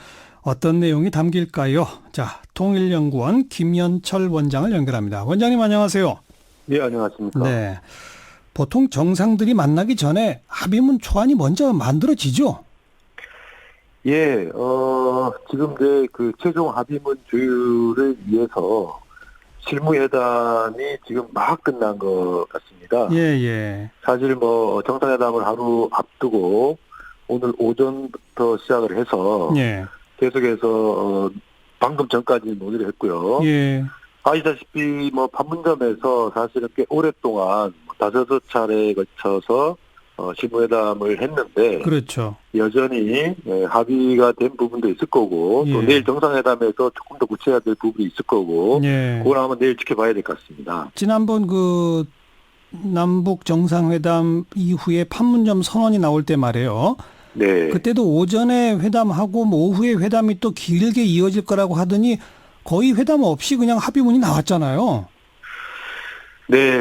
S2: 어떤 내용이 담길까요? 자, 통일연구원 김현철 원장을 연결합니다. 원장님 안녕하세요.
S7: 네, 안녕하십니까.
S2: 네. 보통 정상들이 만나기 전에 합의문 초안이 먼저 만들어지죠?
S7: 예, 지금 이제 그 최종 합의문 조율을 위해서 실무회담이 지금 막 끝난 것 같습니다.
S2: 예, 예.
S7: 사실 뭐 정상회담을 하루 앞두고 오늘 오전부터 시작을 해서
S2: 예.
S7: 계속해서 방금 전까지 논의를 했고요.
S2: 예.
S7: 아시다시피 뭐 판문점에서 사실은 꽤 오랫동안 5차례에 걸쳐서 실무회담을 했는데
S2: 그렇죠.
S7: 여전히 합의가 된 부분도 있을 거고 또
S2: 예.
S7: 내일 정상회담에서 조금 더 구체화될 부분이 있을 거고
S2: 예.
S7: 그걸 한번 내일 지켜봐야 될 것 같습니다.
S2: 지난번 그 남북 정상회담 이후에 판문점 선언이 나올 때 말이에요.
S7: 네.
S2: 그때도 오전에 회담하고 뭐 오후에 회담이 또 길게 이어질 거라고 하더니 거의 회담 없이 그냥 합의문이 나왔잖아요.
S7: 네,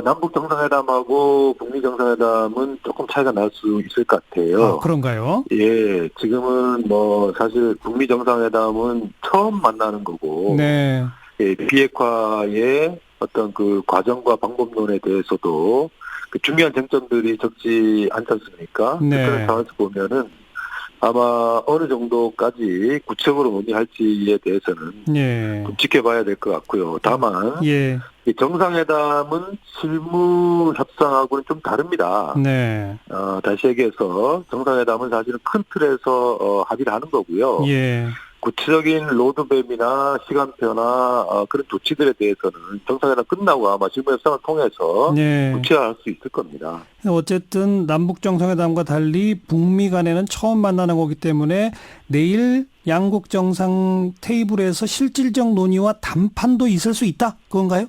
S7: 남북 정상회담하고 북미 정상회담은 조금 차이가 날 수 있을 것 같아요.
S2: 아, 그런가요?
S7: 예, 지금은 뭐 사실 북미 정상회담은 처음 만나는 거고,
S2: 네.
S7: 예, 비핵화의 어떤 그 과정과 방법론에 대해서도 그 중요한 쟁점들이 적지 않지 않습니까?
S2: 네.
S7: 그런 상황에서 보면은 아마 어느 정도까지 구체적으로 논의할지에 대해서는
S2: 예.
S7: 좀 지켜봐야 될 것 같고요. 다만
S2: 예.
S7: 이 정상회담은 실무 협상하고는 좀 다릅니다.
S2: 네.
S7: 다시 얘기해서 정상회담은 사실은 큰 틀에서 합의를 하는 거고요.
S2: 예.
S7: 구체적인 로드맵이나 시간표나 그런 조치들에 대해서는 정상회담 끝나고 아마 실무 협상을 통해서
S2: 네.
S7: 구체화할 수 있을 겁니다.
S2: 어쨌든 남북 정상회담과 달리 북미 간에는 처음 만나는 거기 때문에 내일 양국 정상 테이블에서 실질적 논의와 담판도 있을 수 있다. 그건가요?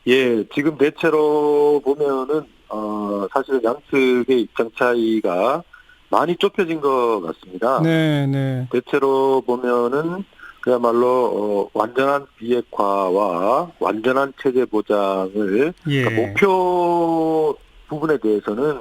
S7: 예, 지금 대체로 보면은 사실 양측의 입장 차이가 많이 좁혀진 것 같습니다.
S2: 네, 네.
S7: 대체로 보면은 그야말로 완전한 비핵화와 완전한 체제 보장을
S2: 예.
S7: 그러니까 목표 부분에 대해서는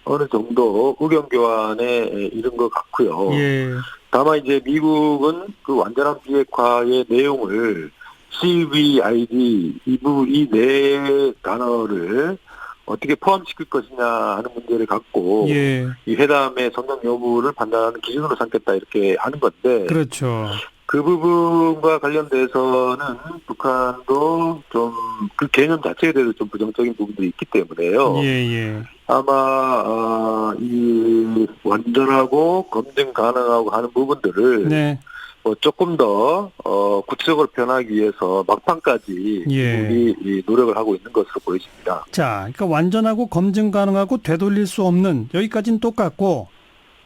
S7: 어느 정도 의견 교환에 이른 것 같고요.
S2: 예.
S7: 다만 이제 미국은 그 완전한 비핵화의 내용을 CVID 이 네 단어를 어떻게 포함시킬 것이냐 하는 문제를 갖고
S2: 예.
S7: 이 회담의 성공 여부를 판단하는 기준으로 삼겠다 이렇게 하는 건데
S2: 그렇죠.
S7: 그 부분과 관련돼서는 북한도 좀 그 개념 자체에 대해서 좀 부정적인 부분들이 있기 때문에요.
S2: 예, 예.
S7: 아마 이 완전하고 검증 가능하고 하는 부분들을
S2: 네.
S7: 뭐 조금 더 구체적으로 변하기 위해서 막판까지
S2: 예.
S7: 미국이 노력을 하고 있는 것으로 보여집니다.
S2: 자, 그러니까 완전하고 검증 가능하고 되돌릴 수 없는 여기까지는 똑같고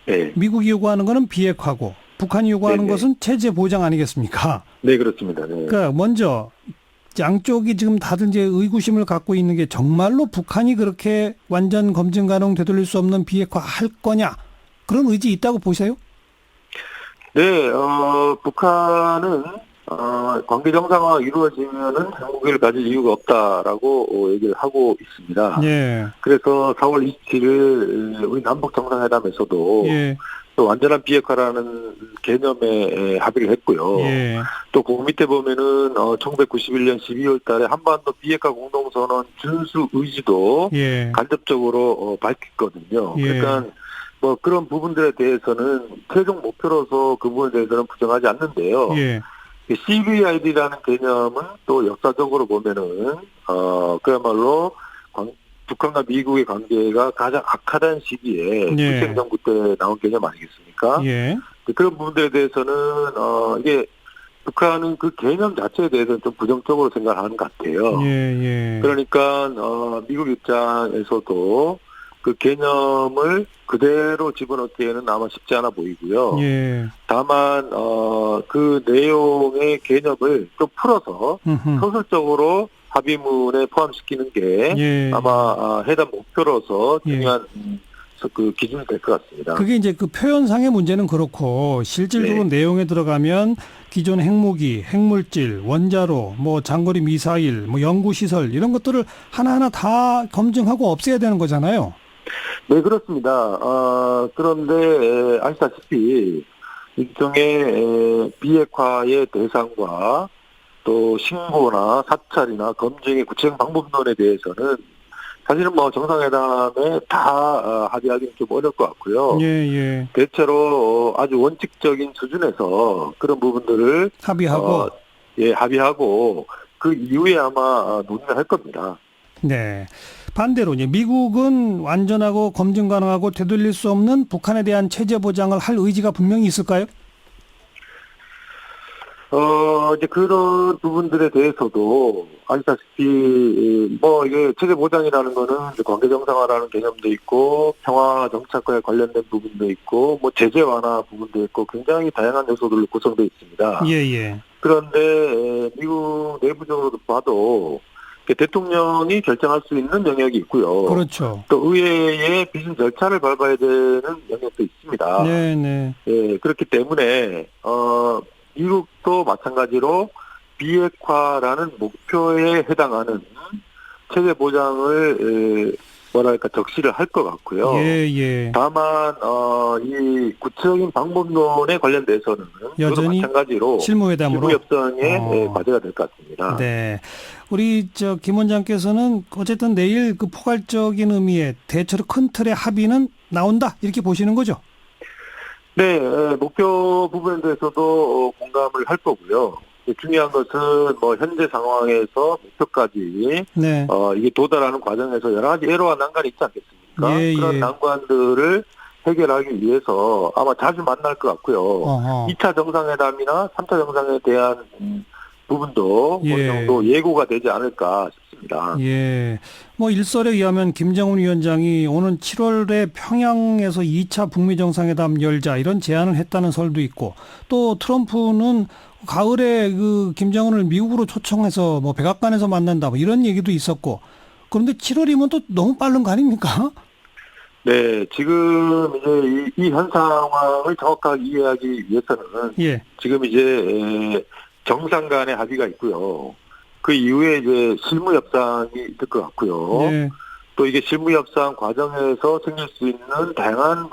S7: 네,
S2: 미국이 요구하는 거는 비핵화고 북한이 요구하는
S7: 네네.
S2: 것은 체제 보장 아니겠습니까?
S7: 네 그렇습니다. 네.
S2: 그러니까 먼저 양쪽이 지금 다들 이제 의구심을 갖고 있는 게 정말로 북한이 그렇게 완전 검증 가능 되돌릴 수 없는 비핵화 할 거냐 그런 의지 있다고 보세요?
S7: 네, 북한은 관계 정상화가 이루어지면은 한국을 가질 이유가 없다라고 얘기를 하고 있습니다.
S2: 예.
S7: 그래서 4월 27일 우리 남북 정상회담에서도
S2: 예.
S7: 또 완전한 비핵화라는 개념에 합의를 했고요.
S2: 예.
S7: 또 그 밑에 보면은 1991년 12월 달에 한반도 비핵화 공동선언 준수 의지도
S2: 예.
S7: 간접적으로 밝혔거든요.
S2: 예.
S7: 그러니까 뭐 그런 부분들에 대해서는 최종 목표로서 그 부분에 대해서는 부정하지 않는데요.
S2: 예.
S7: CVID라는 개념은 또 역사적으로 보면은 그야말로 북한과 미국의 관계가 가장 악화된 시기에
S2: 예.
S7: 문재인 정부 때 나온 개념 아니겠습니까?
S2: 예.
S7: 그런 부분들에 대해서는 이게 북한은 그 개념 자체에 대해서는 좀 부정적으로 생각하는 것 같아요.
S2: 예. 예.
S7: 그러니까 미국 입장에서도 그 개념을 그대로 집어넣기에는 아마 쉽지 않아 보이고요.
S2: 예.
S7: 다만 그 내용의 개념을 좀 풀어서 소설적으로 합의문에 포함시키는 게
S2: 예.
S7: 아마 해당 목표로서
S2: 예.
S7: 중요한 그 기준이 될 것 같습니다.
S2: 그게 이제 그 표현상의 문제는 그렇고 실질적으로
S7: 네.
S2: 내용에 들어가면 기존 핵무기, 핵물질, 원자로, 뭐 장거리 미사일, 뭐 연구시설 이런 것들을 하나하나 다 검증하고 없애야 되는 거잖아요.
S7: 네, 그렇습니다. 그런데 아시다시피 일종의 비핵화의 대상과 또 신고나 사찰이나 검증의 구체적 방법론에 대해서는 사실은 뭐 정상회담에 다 합의하기는 좀 어려울 것 같고요.
S2: 예.
S7: 대체로 아주 원칙적인 수준에서 그런 부분들을
S2: 합의하고.
S7: 합의하고 그 이후에 아마 논의를 할 겁니다.
S2: 네. 반대로 이제 미국은 완전하고 검증 가능하고 되돌릴 수 없는 북한에 대한 체제 보장을 할 의지가 분명히 있을까요?
S7: 이제 그런 부분들에 대해서도 아시다시피 뭐 이게 체제 보장이라는 거는 이제 관계 정상화라는 개념도 있고 평화 정착과에 관련된 부분도 있고 뭐 제재 완화 부분도 있고 굉장히 다양한 요소들로 구성되어 있습니다.
S2: 예.
S7: 그런데 미국 내부적으로도 봐도 대통령이 결정할 수 있는 영역이 있고요.
S2: 그렇죠.
S7: 또 의회의 비준 절차를 밟아야 되는 영역도 있습니다.
S2: 네.
S7: 예, 그렇기 때문에 미국도 마찬가지로 비핵화라는 목표에 해당하는 체제 보장을 뭐랄까 적시를 할 것 같고요.
S2: 예.
S7: 다만 이 구체적인 방법론에 관련돼서는
S2: 여전히
S7: 마찬가지로
S2: 실무회담으로
S7: 실무협상의 과제가 될 것 같습니다.
S2: 네, 우리 김 원장께서는 어쨌든 내일 그 포괄적인 의미의 대체로 큰 틀의 합의는 나온다 이렇게 보시는 거죠?
S7: 네, 목표 부분에 대해서도 공감을 할 거고요. 중요한 것은 뭐 현재 상황에서 목표까지
S2: 네.
S7: 이게 도달하는 과정에서 여러 가지 애로와 난관이 있지 않겠습니까? 그런 난관들을 해결하기 위해서 아마 자주 만날 것 같고요. 2차 정상회담이나 3차 정상에 대한 부분도 어느 정도 예고가 되지 않을까 싶습니다.
S2: 예. 뭐 일설에 의하면 김정은 위원장이 오는 7월에 평양에서 2차 북미 정상회담 열자 이런 제안을 했다는 설도 있고 또 트럼프는 가을에 그 김정은을 미국으로 초청해서 뭐 백악관에서 만난다 뭐 이런 얘기도 있었고 그런데 7월이면 또 너무 빠른 거 아닙니까?
S7: 네, 지금 이제 이 현 상황을 정확하게 이해하기 위해서는 지금 이제 정상 간의 합의가 있고요. 그 이후에 이제 실무 협상이 있을 것 같고요. 또 이게 실무 협상 과정에서 생길 수 있는 다양한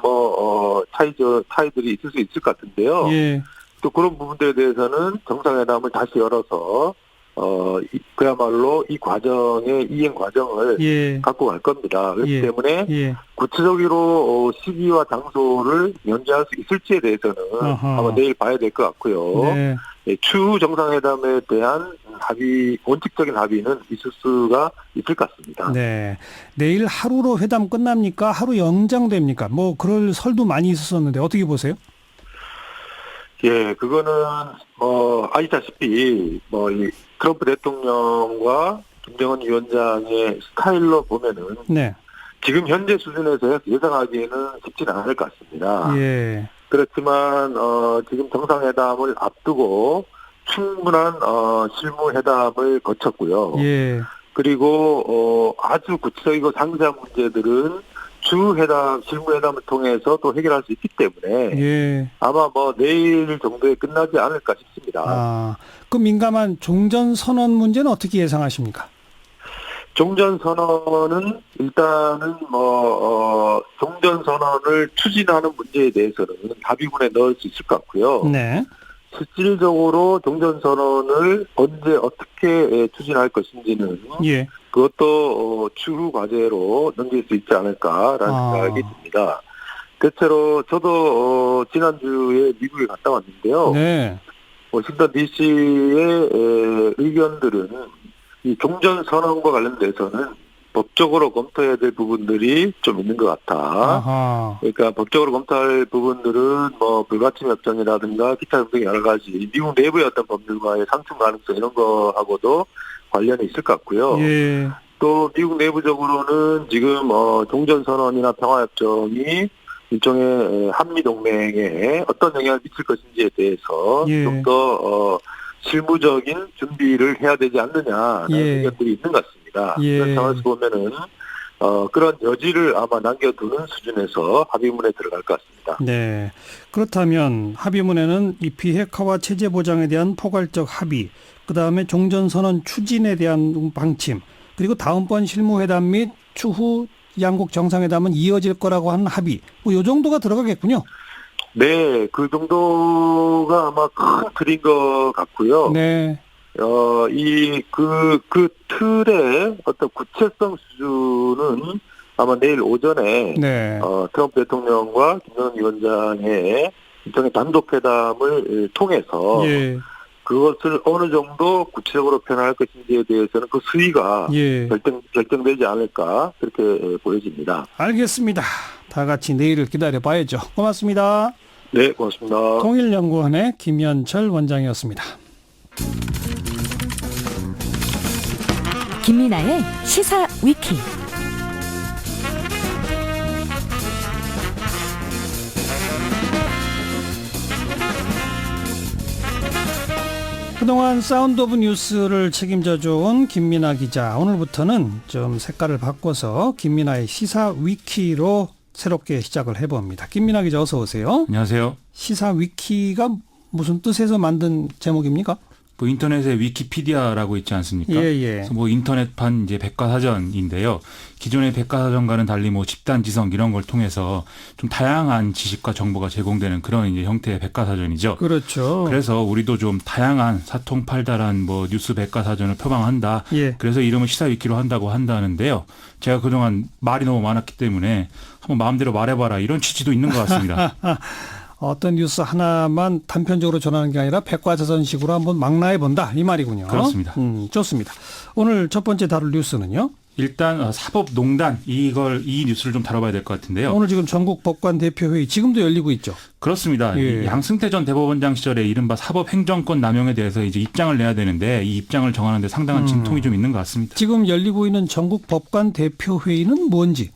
S7: 차이들이 있을 수 있을 것 같은데요. 또 그런 부분들에 대해서는 정상회담을 다시 열어서 그야말로 이 과정의 이행 과정을 갖고 갈 겁니다. 그렇기 때문에 구체적으로 시기와 장소를 연기할 수 있을지에 대해서는 아마 내일 봐야 될 것 같고요. 추후 정상회담에 대한 원칙적인 합의는 있을 수가 있을 것 같습니다.
S2: 네, 내일 하루로 회담 끝납니까? 하루 연장됩니까? 뭐 그럴 설도 많이 있었는데 어떻게 보세요?
S7: 예, 그거는 아시다시피 이 트럼프 대통령과 김정은 위원장의 스타일로 보면은 지금 현재 수준에서 예상하기에는 쉽지는 않을 것 같습니다. 그렇지만 지금 정상회담을 앞두고 충분한 실무회담을 거쳤고요. 그리고 아주 구체적이고 상세한 문제들은 실무회담을 통해서 또 해결할 수 있기 때문에 아마 내일 정도에 끝나지 않을까 싶습니다.
S2: 그 민감한 종전선언 문제는 어떻게 예상하십니까?
S7: 종전선언은 일단은 종전선언을 추진하는 문제에 대해서는 합의문에 넣을 수 있을 것 같고요. 실질적으로 종전선언을 언제 어떻게 추진할 것인지는 그것도 추후 과제로 넘길 수 있지 않을까라는 생각이 듭니다. 대체로 저도 지난주에 미국에 갔다 왔는데요. 워싱턴 DC의 의견들은 이 종전선언과 관련돼서는 법적으로 검토해야 될 부분들이 좀 있는 것 같아. 그러니까 법적으로 검토할 부분들은 불가침 협정이라든가 기타 등등 여러 가지 미국 내부의 어떤 법률과의 상충 가능성 이런 거하고도 관련이 있을 것 같고요. 또 미국 내부적으로는 지금 종전선언이나 평화협정이 일종의 한미동맹에 어떤 영향을 미칠 것인지에 대해서 좀 더 실무적인 준비를 해야 되지 않느냐라는 의견들이 있는 것 같습니다. 그런 상황에서 보면은 그런 여지를 아마 남겨두는 수준에서 합의문에 들어갈 것 같습니다.
S2: 네. 그렇다면 합의문에는 이 비핵화와 체제 보장에 대한 포괄적 합의, 그다음에 종전선언 추진에 대한 방침, 그리고 다음번 실무회담 및 추후 양국 정상회담은 이어질 거라고 하는 합의, 이 정도가 들어가겠군요.
S7: 네, 그 정도가 아마 큰 틀인 것 같고요. 그 틀의 어떤 구체성 수준은 아마 내일 오전에 트럼프 대통령과 김정은 위원장의 일종의 단독 회담을 통해서 그것을 어느 정도 구체적으로 표현할 것인지에 대해서는 그 수위가 결정되지 않을까 그렇게 보여집니다.
S2: 알겠습니다. 다 같이 내일을 기다려봐야죠. 고맙습니다.
S7: 네, 고맙습니다.
S2: 통일연구원의 김현철 원장이었습니다.
S8: 김민아의 시사 위키.
S2: 그동안 사운드 오브 뉴스를 책임져준 김민아 기자, 오늘부터는 좀 색깔을 바꿔서 김민아의 시사 위키로 새롭게 시작을 해봅니다. 김민아 기자 어서 오세요.
S9: 안녕하세요.
S2: 시사 위키가 무슨 뜻에서 만든 제목입니까?
S9: 뭐 인터넷에 위키피디아라고 있지 않습니까?
S2: 예, 예.
S9: 그래서 뭐 인터넷판 이제 백과사전인데요. 기존의 백과사전과는 달리 뭐 집단지성 이런 걸 통해서 좀 다양한 지식과 정보가 제공되는 그런 이제 형태의 백과사전이죠.
S2: 그렇죠.
S9: 그래서 우리도 좀 다양한 사통팔달한 뭐 뉴스 백과사전을 표방한다.
S2: 예.
S9: 그래서 이름을 시사위키로 한다고 한다는데요. 제가 그동안 말이 너무 많았기 때문에 한번 마음대로 말해봐라 이런 취지도 있는 것 같습니다.
S2: 어떤 뉴스 하나만 단편적으로 전하는 게 아니라 백과사전식으로 한번 망라해본다 이 말이군요.
S9: 그렇습니다.
S2: 좋습니다. 오늘 첫 번째 다룰 뉴스는요?
S9: 일단 사법농단 이 뉴스를 좀 다뤄봐야 될 것 같은데요.
S2: 오늘 지금 전국 법관 대표회의 지금도 열리고 있죠.
S9: 그렇습니다.
S2: 예.
S9: 양승태 전 대법원장 시절에 이른바 사법행정권 남용에 대해서 이제 입장을 내야 되는데 이 입장을 정하는 데 상당한 진통이 좀 있는 것 같습니다.
S2: 지금 열리고 있는 전국 법관 대표회의는 뭔지?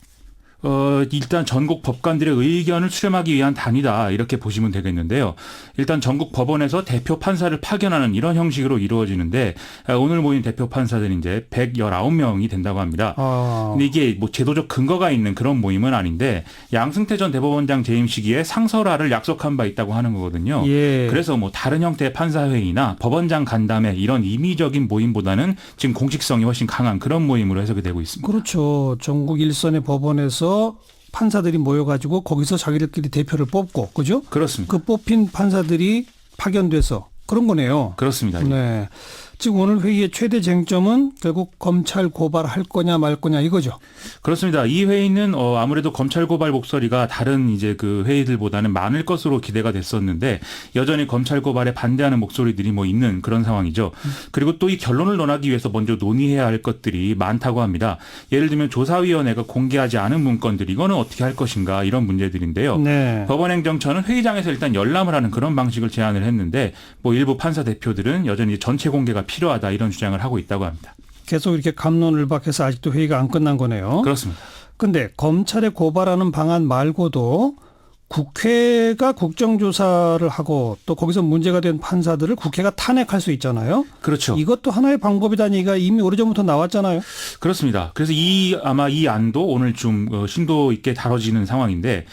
S9: 일단 전국 법관들의 의견을 수렴하기 위한 단위다 이렇게 보시면 되겠는데요. 일단 전국 법원에서 대표 판사를 파견하는 이런 형식으로 이루어지는데 오늘 모인 대표 판사들이 이제 119명이 된다고 합니다. 근데 이게 뭐 제도적 근거가 있는 그런 모임은 아닌데 양승태 전 대법원장 재임 시기에 상설화를 약속한 바 있다고 하는 거거든요.
S2: 예.
S9: 그래서 뭐 다른 형태의 판사회의나 법원장 간담회 이런 임의적인 모임보다는 지금 공식성이 훨씬 강한 그런 모임으로 해석이 되고 있습니다.
S2: 그렇죠. 전국 일선의 법원에서 판사들이 모여가지고 거기서 자기들끼리 대표를 뽑고, 그죠?
S9: 그렇습니다.
S2: 그 뽑힌 판사들이 파견돼서 그런 거네요.
S9: 그렇습니다.
S2: 네. 지금 오늘 회의의 최대 쟁점은 결국 검찰 고발할 거냐 말 거냐 이거죠.
S9: 그렇습니다. 이 회의는 아무래도 검찰 고발 목소리가 다른 이제 그 회의들보다는 많을 것으로 기대가 됐었는데 여전히 검찰 고발에 반대하는 목소리들이 뭐 있는 그런 상황이죠. 그리고 또 이 결론을 논하기 위해서 먼저 논의해야 할 것들이 많다고 합니다. 예를 들면 조사위원회가 공개하지 않은 문건들 이거는 어떻게 할 것인가 이런 문제들인데요.
S2: 네.
S9: 법원행정처는 회의장에서 일단 열람을 하는 그런 방식을 제안을 했는데 뭐 일부 판사 대표들은 여전히 전체 공개가 필요하다 이런 주장을 하고 있다고 합니다.
S2: 계속 이렇게 갑론을박해서 아직도 회의가 안 끝난 거네요.
S9: 그렇습니다.
S2: 그런데 검찰에 고발하는 방안 말고도 국회가 국정조사를 하고 또 거기서 문제가 된 판사들을 국회가 탄핵할 수 있잖아요.
S9: 그렇죠.
S2: 이것도 하나의 방법이라는 얘기가 이미 오래전부터 나왔잖아요.
S9: 그렇습니다. 그래서 아마 이 안도 오늘 좀 심도 있게 다뤄지는 상황인데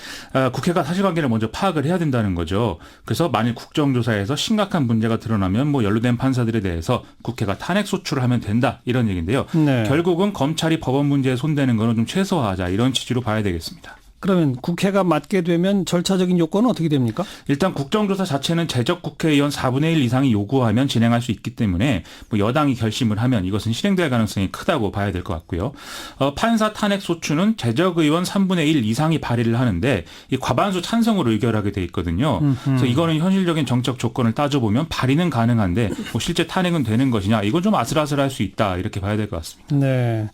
S9: 국회가 사실관계를 먼저 파악을 해야 된다는 거죠. 그래서 만일 국정조사에서 심각한 문제가 드러나면 뭐 연루된 판사들에 대해서 국회가 탄핵 소추를 하면 된다 이런 얘기인데요.
S2: 네.
S9: 결국은 검찰이 법원 문제에 손대는 거는 좀 최소화하자 이런 취지로 봐야 되겠습니다.
S2: 그러면 국회가 맡게 되면 절차적인 요건은 어떻게 됩니까?
S9: 일단 국정조사 자체는 재적 국회의원 4분의 1 이상이 요구하면 진행할 수 있기 때문에 뭐 여당이 결심을 하면 이것은 실행될 가능성이 크다고 봐야 될 것 같고요. 판사 탄핵 소추는 재적 의원 3분의 1 이상이 발의를 하는데 이 과반수 찬성으로 의결하게 돼 있거든요. 그래서 이거는 현실적인 정책 조건을 따져보면 발의는 가능한데 뭐 실제 탄핵은 되는 것이냐 이건 좀 아슬아슬할 수 있다 이렇게 봐야 될 것 같습니다.
S2: 네.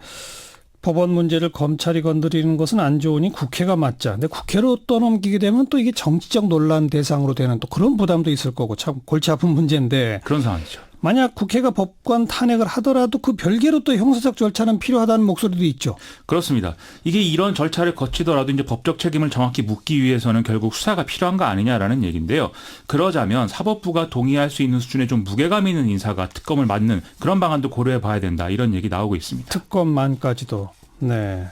S2: 법원 문제를 검찰이 건드리는 것은 안 좋으니 국회가 맡자. 근데 국회로 떠넘기게 되면 또 이게 정치적 논란 대상으로 되는 또 그런 부담도 있을 거고 참 골치 아픈 문제인데.
S9: 그런 상황이죠.
S2: 만약 국회가 법관 탄핵을 하더라도 그 별개로 또 형사적 절차는 필요하다는 목소리도 있죠.
S9: 그렇습니다. 이게 이런 절차를 거치더라도 이제 법적 책임을 정확히 묻기 위해서는 결국 수사가 필요한 거 아니냐라는 얘기인데요. 그러자면 사법부가 동의할 수 있는 수준의 좀 무게감 있는 인사가 특검을 맡는 그런 방안도 고려해 봐야 된다. 이런 얘기 나오고 있습니다.
S2: 특검만까지도. 네.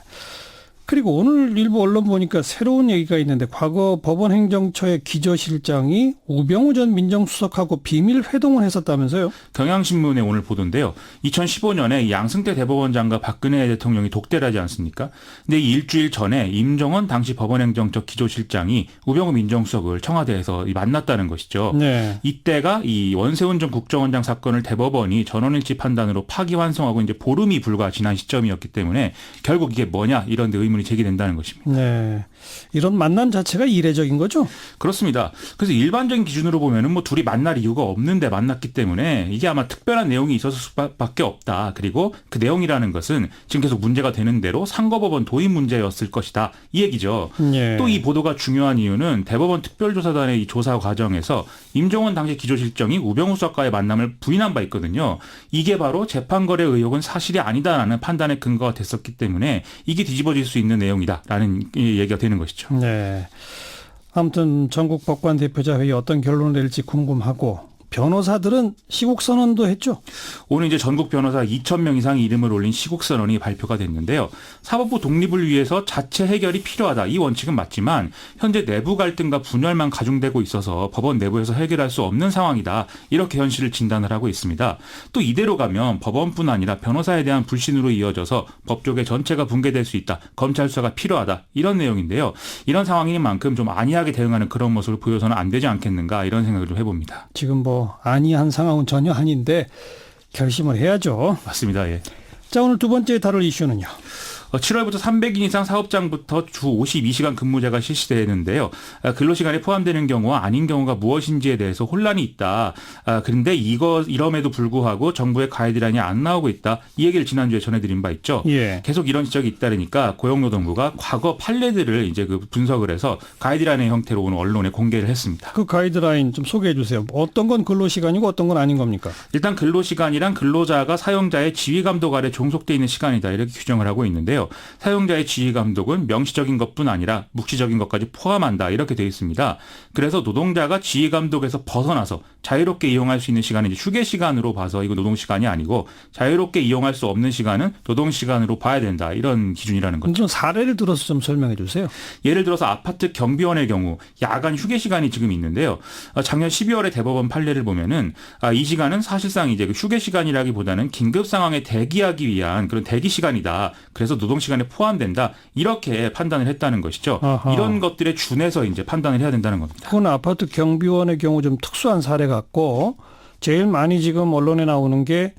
S2: 그리고 오늘 일부 언론 보니까 새로운 얘기가 있는데 과거 법원행정처의 기조실장이 우병우 전 민정수석하고 비밀 회동을 했었다면서요?
S9: 경향신문의 오늘 보도인데요. 2015년에 양승태 대법원장과 박근혜 대통령이 독대를 하지 않습니까? 근데 일주일 전에 임종원 당시 법원행정처 기조실장이 우병우 민정수석을 청와대에서 만났다는 것이죠.
S2: 네.
S9: 이때가 이 원세훈 전 국정원장 사건을 대법원이 전원일치 판단으로 파기환송하고 이제 보름이 불과 지난 시점이었기 때문에 결국 이게 뭐냐 이런 데 의문이 제기된다는 것입니다.
S2: 네, 이런 만남 자체가 이례적인 거죠?
S9: 그렇습니다. 그래서 일반적인 기준으로 보면은 뭐 둘이 만날 이유가 없는데 만났기 때문에 이게 아마 특별한 내용이 있었을 수밖에 없다. 그리고 그 내용이라는 것은 지금 계속 문제가 되는 대로 상고법원 도입 문제였을 것이다. 이 얘기죠.
S2: 예.
S9: 또 이 보도가 중요한 이유는 대법원 특별조사단의 이 조사 과정에서 임종원 당시 기조실장이 우병우 수석과의 만남을 부인한 바 있거든요. 이게 바로 재판거래 의혹은 사실이 아니다라는 판단의 근거가 됐었기 때문에 이게 뒤집어질 수 있는 내용이다라는 얘기가 되는 것이죠.
S2: 네. 아무튼 전국 법관 대표자 회의 어떤 결론을 낼지 궁금하고 변호사들은 시국 선언도 했죠.
S9: 오늘 이제 전국 변호사 2,000명 이상의 이름을 올린 시국 선언이 발표가 됐는데요. 사법부 독립을 위해서 자체 해결이 필요하다. 이 원칙은 맞지만 현재 내부 갈등과 분열만 가중되고 있어서 법원 내부에서 해결할 수 없는 상황이다. 이렇게 현실을 진단을 하고 있습니다. 또 이대로 가면 법원뿐 아니라 변호사에 대한 불신으로 이어져서 법조계 전체가 붕괴될 수 있다. 검찰 수사가 필요하다. 이런 내용인데요. 이런 상황인 만큼 좀 안이하게 대응하는 그런 모습을 보여서는 안 되지 않겠는가 이런 생각을 좀 해봅니다.
S2: 지금 안이한 상황은 전혀 아닌데 결심을 해야죠.
S9: 맞습니다. 예.
S2: 자, 오늘 두 번째 다룰 이슈는요.
S9: 7월부터 300인 이상 사업장부터 주 52시간 근무제가 실시되는데요. 근로시간에 포함되는 경우와 아닌 경우가 무엇인지에 대해서 혼란이 있다. 그런데 이럼에도 불구하고 정부의 가이드라인이 안 나오고 있다. 이 얘기를 지난주에 전해드린 바 있죠.
S2: 예.
S9: 계속 이런 지적이 있다니까 고용노동부가 과거 판례들을 이제 분석을 해서 가이드라인의 형태로 오늘 언론에 공개를 했습니다.
S2: 그 가이드라인 좀 소개해 주세요. 어떤 건 근로시간이고 어떤 건 아닌 겁니까?
S9: 일단 근로시간이란 근로자가 사용자의 지휘감독 아래 종속돼 있는 시간이다. 이렇게 규정을 하고 있는데요. 사용자의 지휘 감독은 명시적인 것뿐 아니라 묵시적인 것까지 포함한다 이렇게 되어 있습니다. 그래서 노동자가 지휘 감독에서 벗어나서 자유롭게 이용할 수 있는 시간은 이제 휴게 시간으로 봐서 이거 노동 시간이 아니고 자유롭게 이용할 수 없는 시간은 노동 시간으로 봐야 된다 이런 기준이라는 거죠.
S2: 좀 사례를 들어서 좀 설명해 주세요.
S9: 예를 들어서 아파트 경비원의 경우 야간 휴게 시간이 지금 있는데요. 작년 12월에 대법원 판례를 보면은 이 시간은 사실상 이제 휴게 시간이라기보다는 긴급 상황에 대기하기 위한 그런 대기 시간이다. 그래서 노동 시간에 포함된다. 이렇게 판단을 했다는 것이죠. 아하. 이런 것들에 준해서 이제 판단을 해야 된다는 겁니다.
S2: 그건 아파트 경비원의 경우 좀 특수한 사례 같고 제일 많이 지금 언론에 나오는 게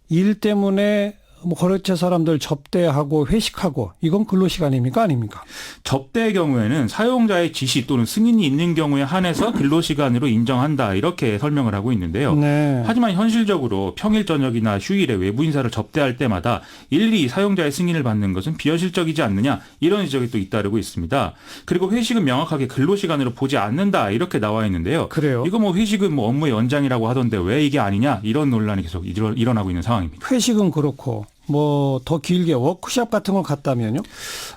S2: 일 때문에 거래처 사람들 접대하고 회식하고 이건 근로시간입니까 아닙니까?
S9: 접대의 경우에는 사용자의 지시 또는 승인이 있는 경우에 한해서 근로시간으로 인정한다 이렇게 설명을 하고 있는데요.
S2: 네.
S9: 하지만 현실적으로 평일 저녁이나 휴일에 외부 인사를 접대할 때마다 일일이 사용자의 승인을 받는 것은 비현실적이지 않느냐 이런 지적이 또 잇따르고 있습니다. 그리고 회식은 명확하게 근로시간으로 보지 않는다 이렇게 나와 있는데요.
S2: 그래요?
S9: 이거 회식은 업무의 연장이라고 하던데 왜 이게 아니냐 이런 논란이 계속 일어나고 있는 상황입니다.
S2: 회식은 그렇고 더 길게 워크숍 같은 걸 갔다면요?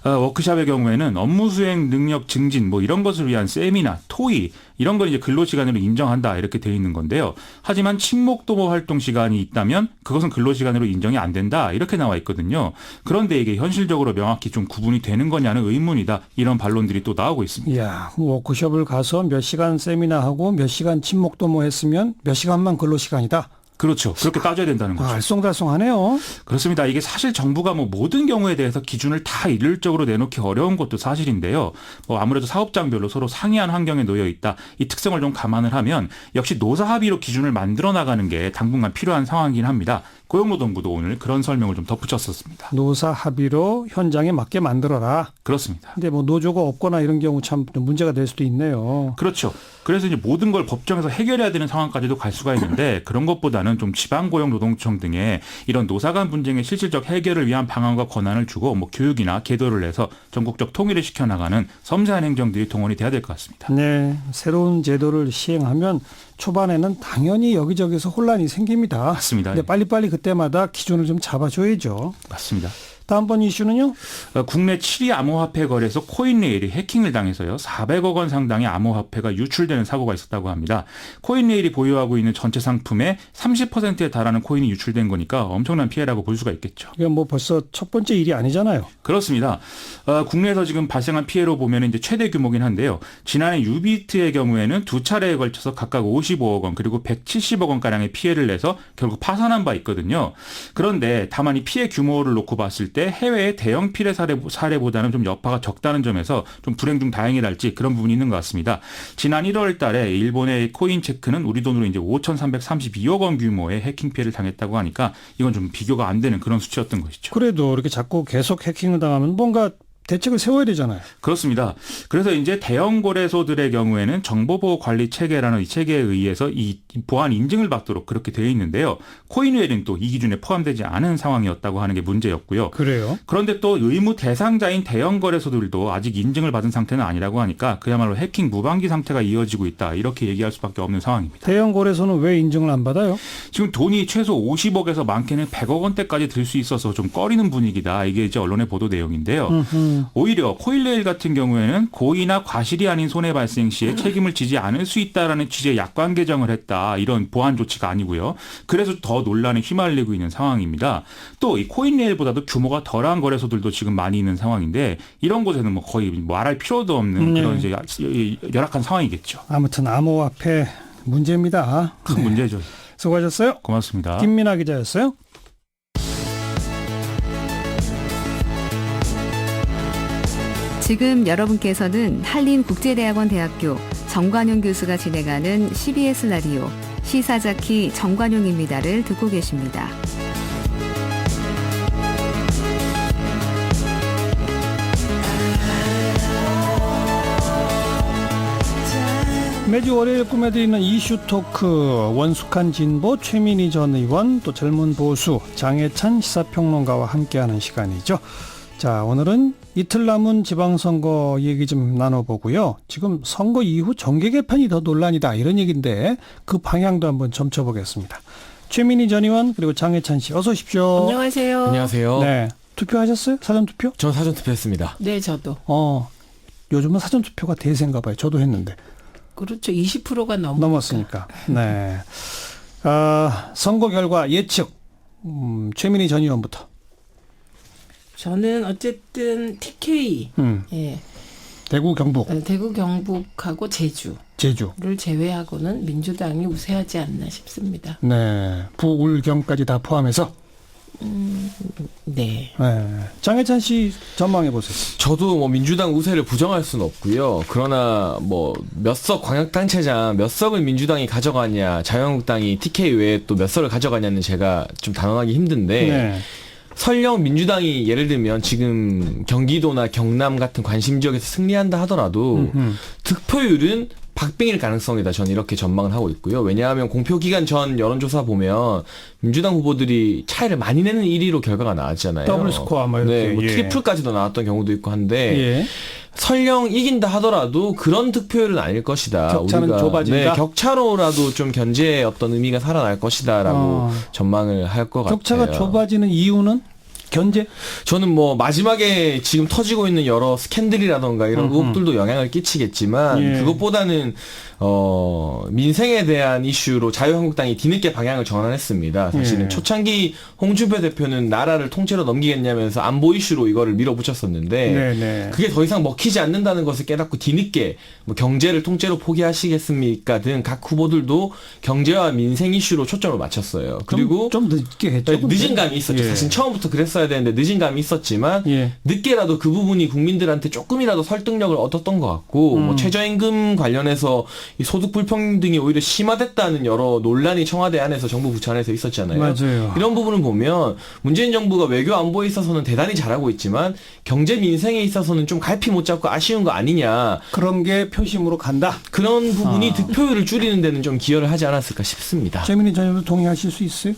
S9: 워크숍의 경우에는 업무 수행 능력 증진 이런 것을 위한 세미나, 토의 이런 걸 이제 근로시간으로 인정한다 이렇게 되어 있는 건데요. 하지만 친목도모 활동 시간이 있다면 그것은 근로시간으로 인정이 안 된다 이렇게 나와 있거든요. 그런데 이게 현실적으로 명확히 좀 구분이 되는 거냐는 의문이다 이런 반론들이 또 나오고 있습니다.
S2: 이야, 워크숍을 가서 몇 시간 세미나하고 몇 시간 친목도모 했으면 몇 시간만 근로시간이다.
S9: 그렇죠. 그렇게 따져야 된다는 거죠.
S2: 알쏭달쏭하네요.
S9: 그렇습니다. 이게 사실 정부가 모든 경우에 대해서 기준을 다 일률적으로 내놓기 어려운 것도 사실인데요. 아무래도 사업장별로 서로 상이한 환경에 놓여 있다. 이 특성을 좀 감안을 하면 역시 노사 합의로 기준을 만들어 나가는 게 당분간 필요한 상황이긴 합니다. 고용노동부도 오늘 그런 설명을 좀 덧붙였었습니다.
S2: 노사 합의로 현장에 맞게 만들어라.
S9: 그렇습니다.
S2: 근데 노조가 없거나 이런 경우 참 문제가 될 수도 있네요.
S9: 그렇죠. 그래서 이제 모든 걸 법정에서 해결해야 되는 상황까지도 갈 수가 있는데 그런 것보다는 좀 지방고용노동청 등의 이런 노사 간 분쟁의 실질적 해결을 위한 방안과 권한을 주고 교육이나 계도를 해서 전국적 통일을 시켜나가는 섬세한 행정들이 동원이 돼야 될 것 같습니다.
S2: 네, 새로운 제도를 시행하면 초반에는 당연히 여기저기서 혼란이 생깁니다.
S9: 맞습니다.
S2: 근데 빨리빨리 그때마다 기준을 좀 잡아줘야죠.
S9: 맞습니다.
S2: 다음번 이슈는요?
S9: 국내 7위 암호화폐 거래소 코인레일이 해킹을 당해서요. 400억 원 상당의 암호화폐가 유출되는 사고가 있었다고 합니다. 코인레일이 보유하고 있는 전체 상품의 30%에 달하는 코인이 유출된 거니까 엄청난 피해라고 볼 수가 있겠죠.
S2: 이게 벌써 첫 번째 일이 아니잖아요.
S9: 그렇습니다. 국내에서 지금 발생한 피해로 보면 이제 최대 규모긴 한데요. 지난해 유비트의 경우에는 두 차례에 걸쳐서 각각 55억 원 그리고 170억 원가량의 피해를 내서 결국 파산한 바 있거든요. 그런데 다만 이 피해 규모를 놓고 봤을 때 해외의 대형 피해 사례보다는 좀 여파가 적다는 점에서 좀 불행 중 다행이랄지 그런 부분이 있는 것 같습니다. 지난 1월 달에 일본의 코인체크는 우리 돈으로 이제 5,332억 원 규모의 해킹 피해를 당했다고 하니까 이건 좀 비교가 안 되는 그런 수치였던 것이죠.
S2: 그래도 이렇게 자꾸 계속 해킹을 당하면 뭔가 대책을 세워야 되잖아요.
S9: 그렇습니다. 그래서 이제 대형 거래소들의 경우에는 정보보호 관리 체계라는 이 체계에 의해서 이 보안 인증을 받도록 그렇게 되어 있는데요. 코인웰은 또 이 기준에 포함되지 않은 상황이었다고 하는 게 문제였고요.
S2: 그래요?
S9: 그런데 또 의무 대상자인 대형 거래소들도 아직 인증을 받은 상태는 아니라고 하니까 그야말로 해킹 무방기 상태가 이어지고 있다. 이렇게 얘기할 수밖에 없는 상황입니다.
S2: 대형 거래소는 왜 인증을 안 받아요?
S9: 지금 돈이 최소 50억에서 많게는 100억 원대까지 들 수 있어서 좀 꺼리는 분위기다. 이게 이제 언론의 보도 내용인데요. 오히려 코일레일 같은 경우에는 고의나 과실이 아닌 손해 발생 시에 책임을 지지 않을 수 있다라는 취지의 약관 개정을 했다. 이런 보완 조치가 아니고요. 그래서 더 논란에 휘말리고 있는 상황입니다. 또 이 코일레일보다도 규모가 덜한 거래소들도 지금 많이 있는 상황인데 이런 곳에는 뭐 거의 말할 필요도 없는 그런 이제 열악한 상황이겠죠.
S2: 아무튼 암호화폐 문제입니다.
S9: 큰 문제죠.
S2: 수고하셨어요.
S9: 고맙습니다.
S2: 김민아 기자였어요.
S3: 지금 여러분께서는 한림국제대학원 대학교 정관용 교수가 진행하는 CBS 라디오 시사자키 정관용입니다를 듣고 계십니다.
S2: 매주 월요일 꾸며드리는 이슈 토크 원숙한 진보 최민희 전 의원 또 젊은 보수 장해찬 시사평론가와 함께하는 시간이죠. 자, 오늘은 이틀 남은 지방선거 얘기 좀 나눠보고요. 지금 선거 이후 정계 개편이 더 논란이다 이런 얘기인데 그 방향도 한번 점쳐보겠습니다. 최민희 전 의원 그리고 장해찬 씨 어서 오십시오.
S10: 안녕하세요.
S11: 안녕하세요.
S2: 네, 투표하셨어요? 사전투표?
S11: 전 사전투표했습니다.
S10: 네, 저도.
S2: 요즘은 사전투표가 대세인가 봐요. 저도 했는데.
S10: 그렇죠. 20%가
S2: 넘었으니까. 네. 선거 결과 예측. 최민희 전 의원부터.
S10: 저는 어쨌든 TK. 예.
S2: 대구 경북.
S10: 대구 경북하고 제주를 제외하고는 민주당이 우세하지 않나 싶습니다.
S2: 네. 부울경까지 다 포함해서.
S10: 네.
S2: 장해찬 씨 전망해 보세요.
S11: 저도 뭐 민주당 우세를 부정할 수는 없고요. 그러나 뭐 몇 석 광역단체장 몇 석을 민주당이 가져가냐, 자유한국당이 TK 외에 또 몇 석을 가져가냐는 제가 좀 단언하기 힘든데
S2: 네.
S11: 설령 민주당이 예를 들면 지금 경기도나 경남 같은 관심 지역에서 승리한다 하더라도 득표율은 박빙일 가능성이다. 저는 이렇게 전망을 하고 있고요. 왜냐하면 공표기간 전 여론조사 보면 민주당 후보들이 차이를 많이 내는 1위로 결과가 나왔잖아요.
S2: 더블 스코어 뭐 이렇게.
S11: 네, 뭐 트리플까지도 나왔던 경우도 있고 한데 설령 이긴다 하더라도 그런 득표율은 아닐 것이다.
S2: 격차는
S11: 우리가
S2: 좁아진다.
S11: 네, 격차로라도 좀 견제의 어떤 의미가 살아날 것이다라고 전망을 할 것 같아요.
S2: 격차가 좁아지는 이유는? 견제?
S11: 저는 뭐 마지막에 지금 터지고 있는 여러 스캔들이라던가 이런 의혹들도 영향을 끼치겠지만 그것보다는 민생에 대한 이슈로 자유한국당이 뒤늦게 방향을 전환했습니다. 사실은 초창기 홍준표 대표는 나라를 통째로 넘기겠냐면서 안보 이슈로 이거를 밀어붙였었는데 그게 더 이상 먹히지 않는다는 것을 깨닫고 뒤늦게 뭐 경제를 통째로 포기하시겠습니까 등 각 후보들도 경제와 민생 이슈로 초점을 맞췄어요. 그리고
S2: 좀 늦게 했죠.
S11: 늦은 감이 있었죠. 사실 처음부터 그랬어야 되는데 늦은 감이 있었지만 늦게라도 그 부분이 국민들한테 조금이라도 설득력을 얻었던 것 같고 뭐 최저임금 관련해서 이 소득 불평등이 오히려 심화됐다는 여러 논란이 청와대 안에서 정부 부처 안에서 있었잖아요.
S2: 맞아요.
S11: 이런 부분을 보면 문재인 정부가 외교 안보에 있어서는 대단히 잘하고 있지만 경제 민생에 있어서는 좀 갈피 못 잡고 아쉬운 거 아니냐.
S2: 그런 게 표심으로 간다.
S11: 그런 부분이 득표율을 줄이는 데는 좀 기여를 하지 않았을까 싶습니다.
S2: 최민희 전 의원도 동의하실 수 있어요?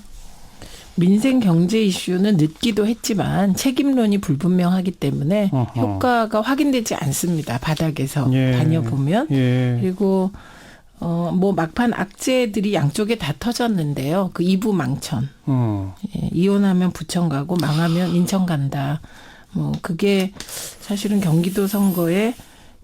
S10: 민생 경제 이슈는 늦기도 했지만 책임론이 불분명하기 때문에 효과가 확인되지 않습니다. 바닥에서 다녀보면. 그리고 뭐 막판 악재들이 양쪽에 다 터졌는데요. 그 이부 망천. 이혼하면 부천 가고 망하면 인천 간다. 뭐 그게 사실은 경기도 선거에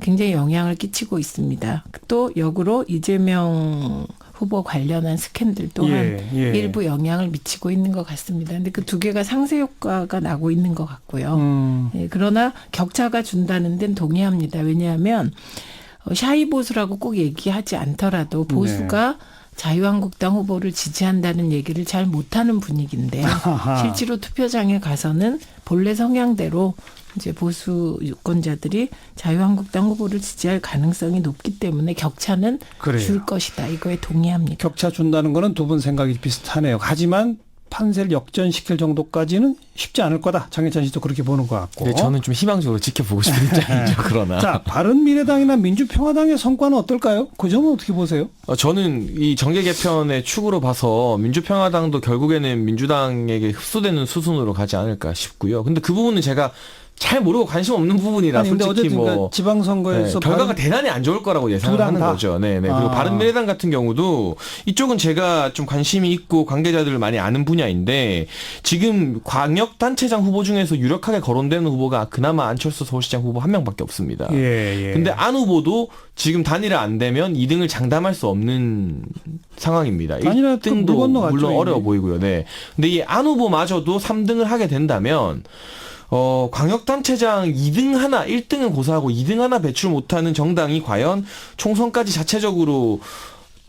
S10: 굉장히 영향을 끼치고 있습니다. 또 역으로 이재명 후보 관련한 스캔들 또한 일부 영향을 미치고 있는 것 같습니다. 근데 그 두 개가 상쇄 효과가 나고 있는 것 같고요. 그러나 격차가 준다는 데는 동의합니다. 왜냐하면 샤이 보수라고 꼭 얘기하지 않더라도 보수가 자유한국당 후보를 지지한다는 얘기를 잘 못하는 분위기인데요. 실제로 투표장에 가서는 본래 성향대로 이제 보수 유권자들이 자유한국당 후보를 지지할 가능성이 높기 때문에 격차는 줄 것이다. 이거에 동의합니다.
S2: 격차 준다는 거는 두 분 생각이 비슷하네요. 하지만 판세를 역전시킬 정도까지는 쉽지 않을 거다. 장해찬 씨도 그렇게 보는 것 같고.
S11: 네, 저는 좀 희망적으로 지켜보고 싶은 입장이죠. 그러나.
S2: 자, 바른미래당이나 민주평화당의 성과는 어떨까요? 그 점은 어떻게 보세요?
S11: 저는 이 정계 개편의 축으로 봐서 민주평화당도 결국에는 민주당에게 흡수되는 수순으로 가지 않을까 싶고요. 근데 그 부분은 제가 잘 모르고 관심 없는 부분이라
S2: 아니,
S11: 솔직히 뭐
S2: 지방선거에서
S11: 결과가 대단히 안 좋을 거라고 예상하는 거죠. 네네. 그리고 바른미래당 같은 경우도 이쪽은 제가 좀 관심이 있고 관계자들을 많이 아는 분야인데 지금 광역단체장 후보 중에서 유력하게 거론되는 후보가 그나마 안철수 서울시장 후보 한 명밖에 없습니다. 근데 안 후보도 지금 단일화 안 되면 2등을 장담할 수 없는 상황입니다. 1등도 물론 어려워 보이고요. 네. 근데 이 안 후보마저도 3등을 하게 된다면 광역단체장 2등 하나, 1등은 고사하고 2등 하나 배출 못하는 정당이 과연 총선까지 자체적으로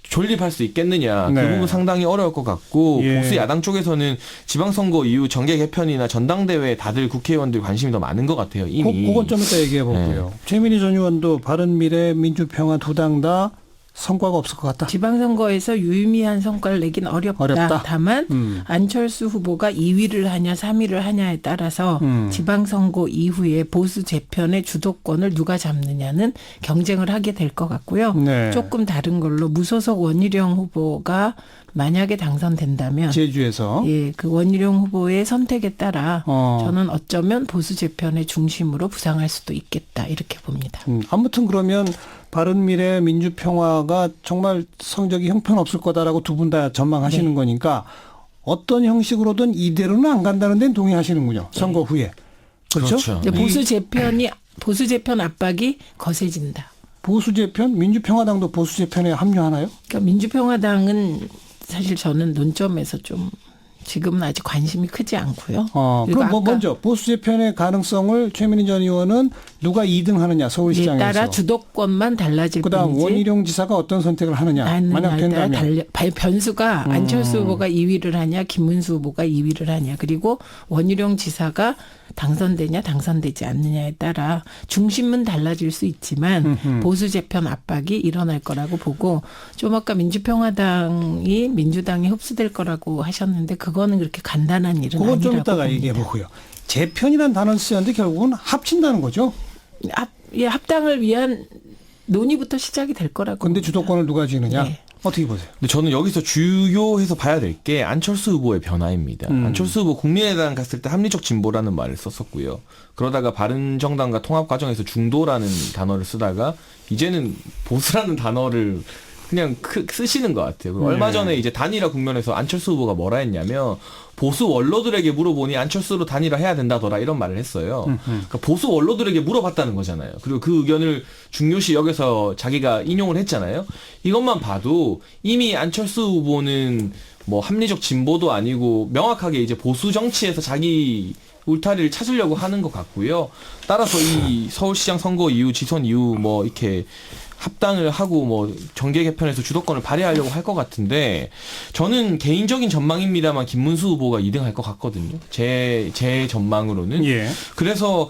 S11: 존립할 수 있겠느냐. 그 부분 상당히 어려울 것 같고 보수 야당 쪽에서는 지방선거 이후 정계 개편이나 전당대회에 다들 국회의원들 관심이 더 많은 것 같아요. 이미.
S2: 그건 좀 이따 얘기해 보고요. 최민희 전 의원도 바른미래, 민주평화 두 당 다 성과가 없을 것 같다.
S10: 지방선거에서 유의미한 성과를 내긴 어렵다. 다만 안철수 후보가 2위를 하냐 3위를 하냐에 따라서 지방선거 이후에 보수 재편의 주도권을 누가 잡느냐는 경쟁을 하게 될 것 같고요. 조금 다른 걸로 무소속 원희룡 후보가 만약에 당선된다면
S2: 제주에서
S10: 그 원희룡 후보의 선택에 따라 저는 어쩌면 보수 재편의 중심으로 부상할 수도 있겠다 이렇게 봅니다.
S2: 아무튼 그러면 바른미래 민주평화가 정말 성적이 형편없을 거다라고 두 분 다 전망하시는 거니까 어떤 형식으로든 이대로는 안 간다는 데는 동의하시는군요. 선거 후에. 그렇죠?
S10: 보수 재편 압박이 거세진다.
S2: 보수 재편? 민주평화당도 보수 재편에 합류하나요?
S10: 그러니까 민주평화당은 사실 저는 논점에서 좀 지금은 아직 관심이 크지 않고요.
S2: 그럼 먼저 보수 재편의 가능성을 최민희 전 의원은 누가 2등 하느냐 서울시장에서.
S10: 따라 주도권만 달라질
S2: 그다음
S10: 뿐이지.
S2: 원희룡 지사가 어떤 선택을 하느냐. 만약 된다면.
S10: 변수가 안철수 후보가 2위를 하냐 김문수 후보가 2위를 하냐 그리고 원희룡 지사가 당선되냐 당선되지 않느냐에 따라 중심은 달라질 수 있지만 보수 재편 압박이 일어날 거라고 보고 좀 아까 민주평화당이 민주당에 흡수될 거라고 하셨는데 그거는 그렇게 간단한 일은 아니라고
S2: 그건 좀 이따가
S10: 봅니다.
S2: 얘기해 보고요. 재편이라는 단어를 쓰였는데 결국은 합친다는 거죠.
S10: 합당을 위한 논의부터 시작이 될 거라고.
S2: 그런데 주도권을 누가 쥐느냐.
S10: 네.
S2: 어떻게 보세요?
S11: 근데 저는 여기서 주요해서 봐야 될 게 안철수 후보의 변화입니다. 안철수 후보 국민의당 갔을 때 합리적 진보라는 말을 썼었고요. 그러다가 바른정당과 통합 과정에서 중도라는 단어를 쓰다가 이제는 보수라는 단어를 그냥 쓰시는 것 같아요. 얼마 전에 이제 단일화 국면에서 안철수 후보가 뭐라 했냐면 보수 원로들에게 물어보니 안철수로 단일화 해야 된다더라 이런 말을 했어요. 그러니까 보수 원로들에게 물어봤다는 거잖아요. 그리고 그 의견을 중요시 여기서 자기가 인용을 했잖아요. 이것만 봐도 이미 안철수 후보는 뭐 합리적 진보도 아니고 명확하게 이제 보수 정치에서 자기 울타리를 찾으려고 하는 것 같고요. 따라서 이 서울시장 선거 이후 지선 이후 뭐 이렇게 합당을 하고 뭐 정계 개편에서 주도권을 발휘하려고 할 것 같은데 저는 개인적인 전망입니다만 김문수 후보가 2등 할 것 같거든요. 제 전망으로는. 그래서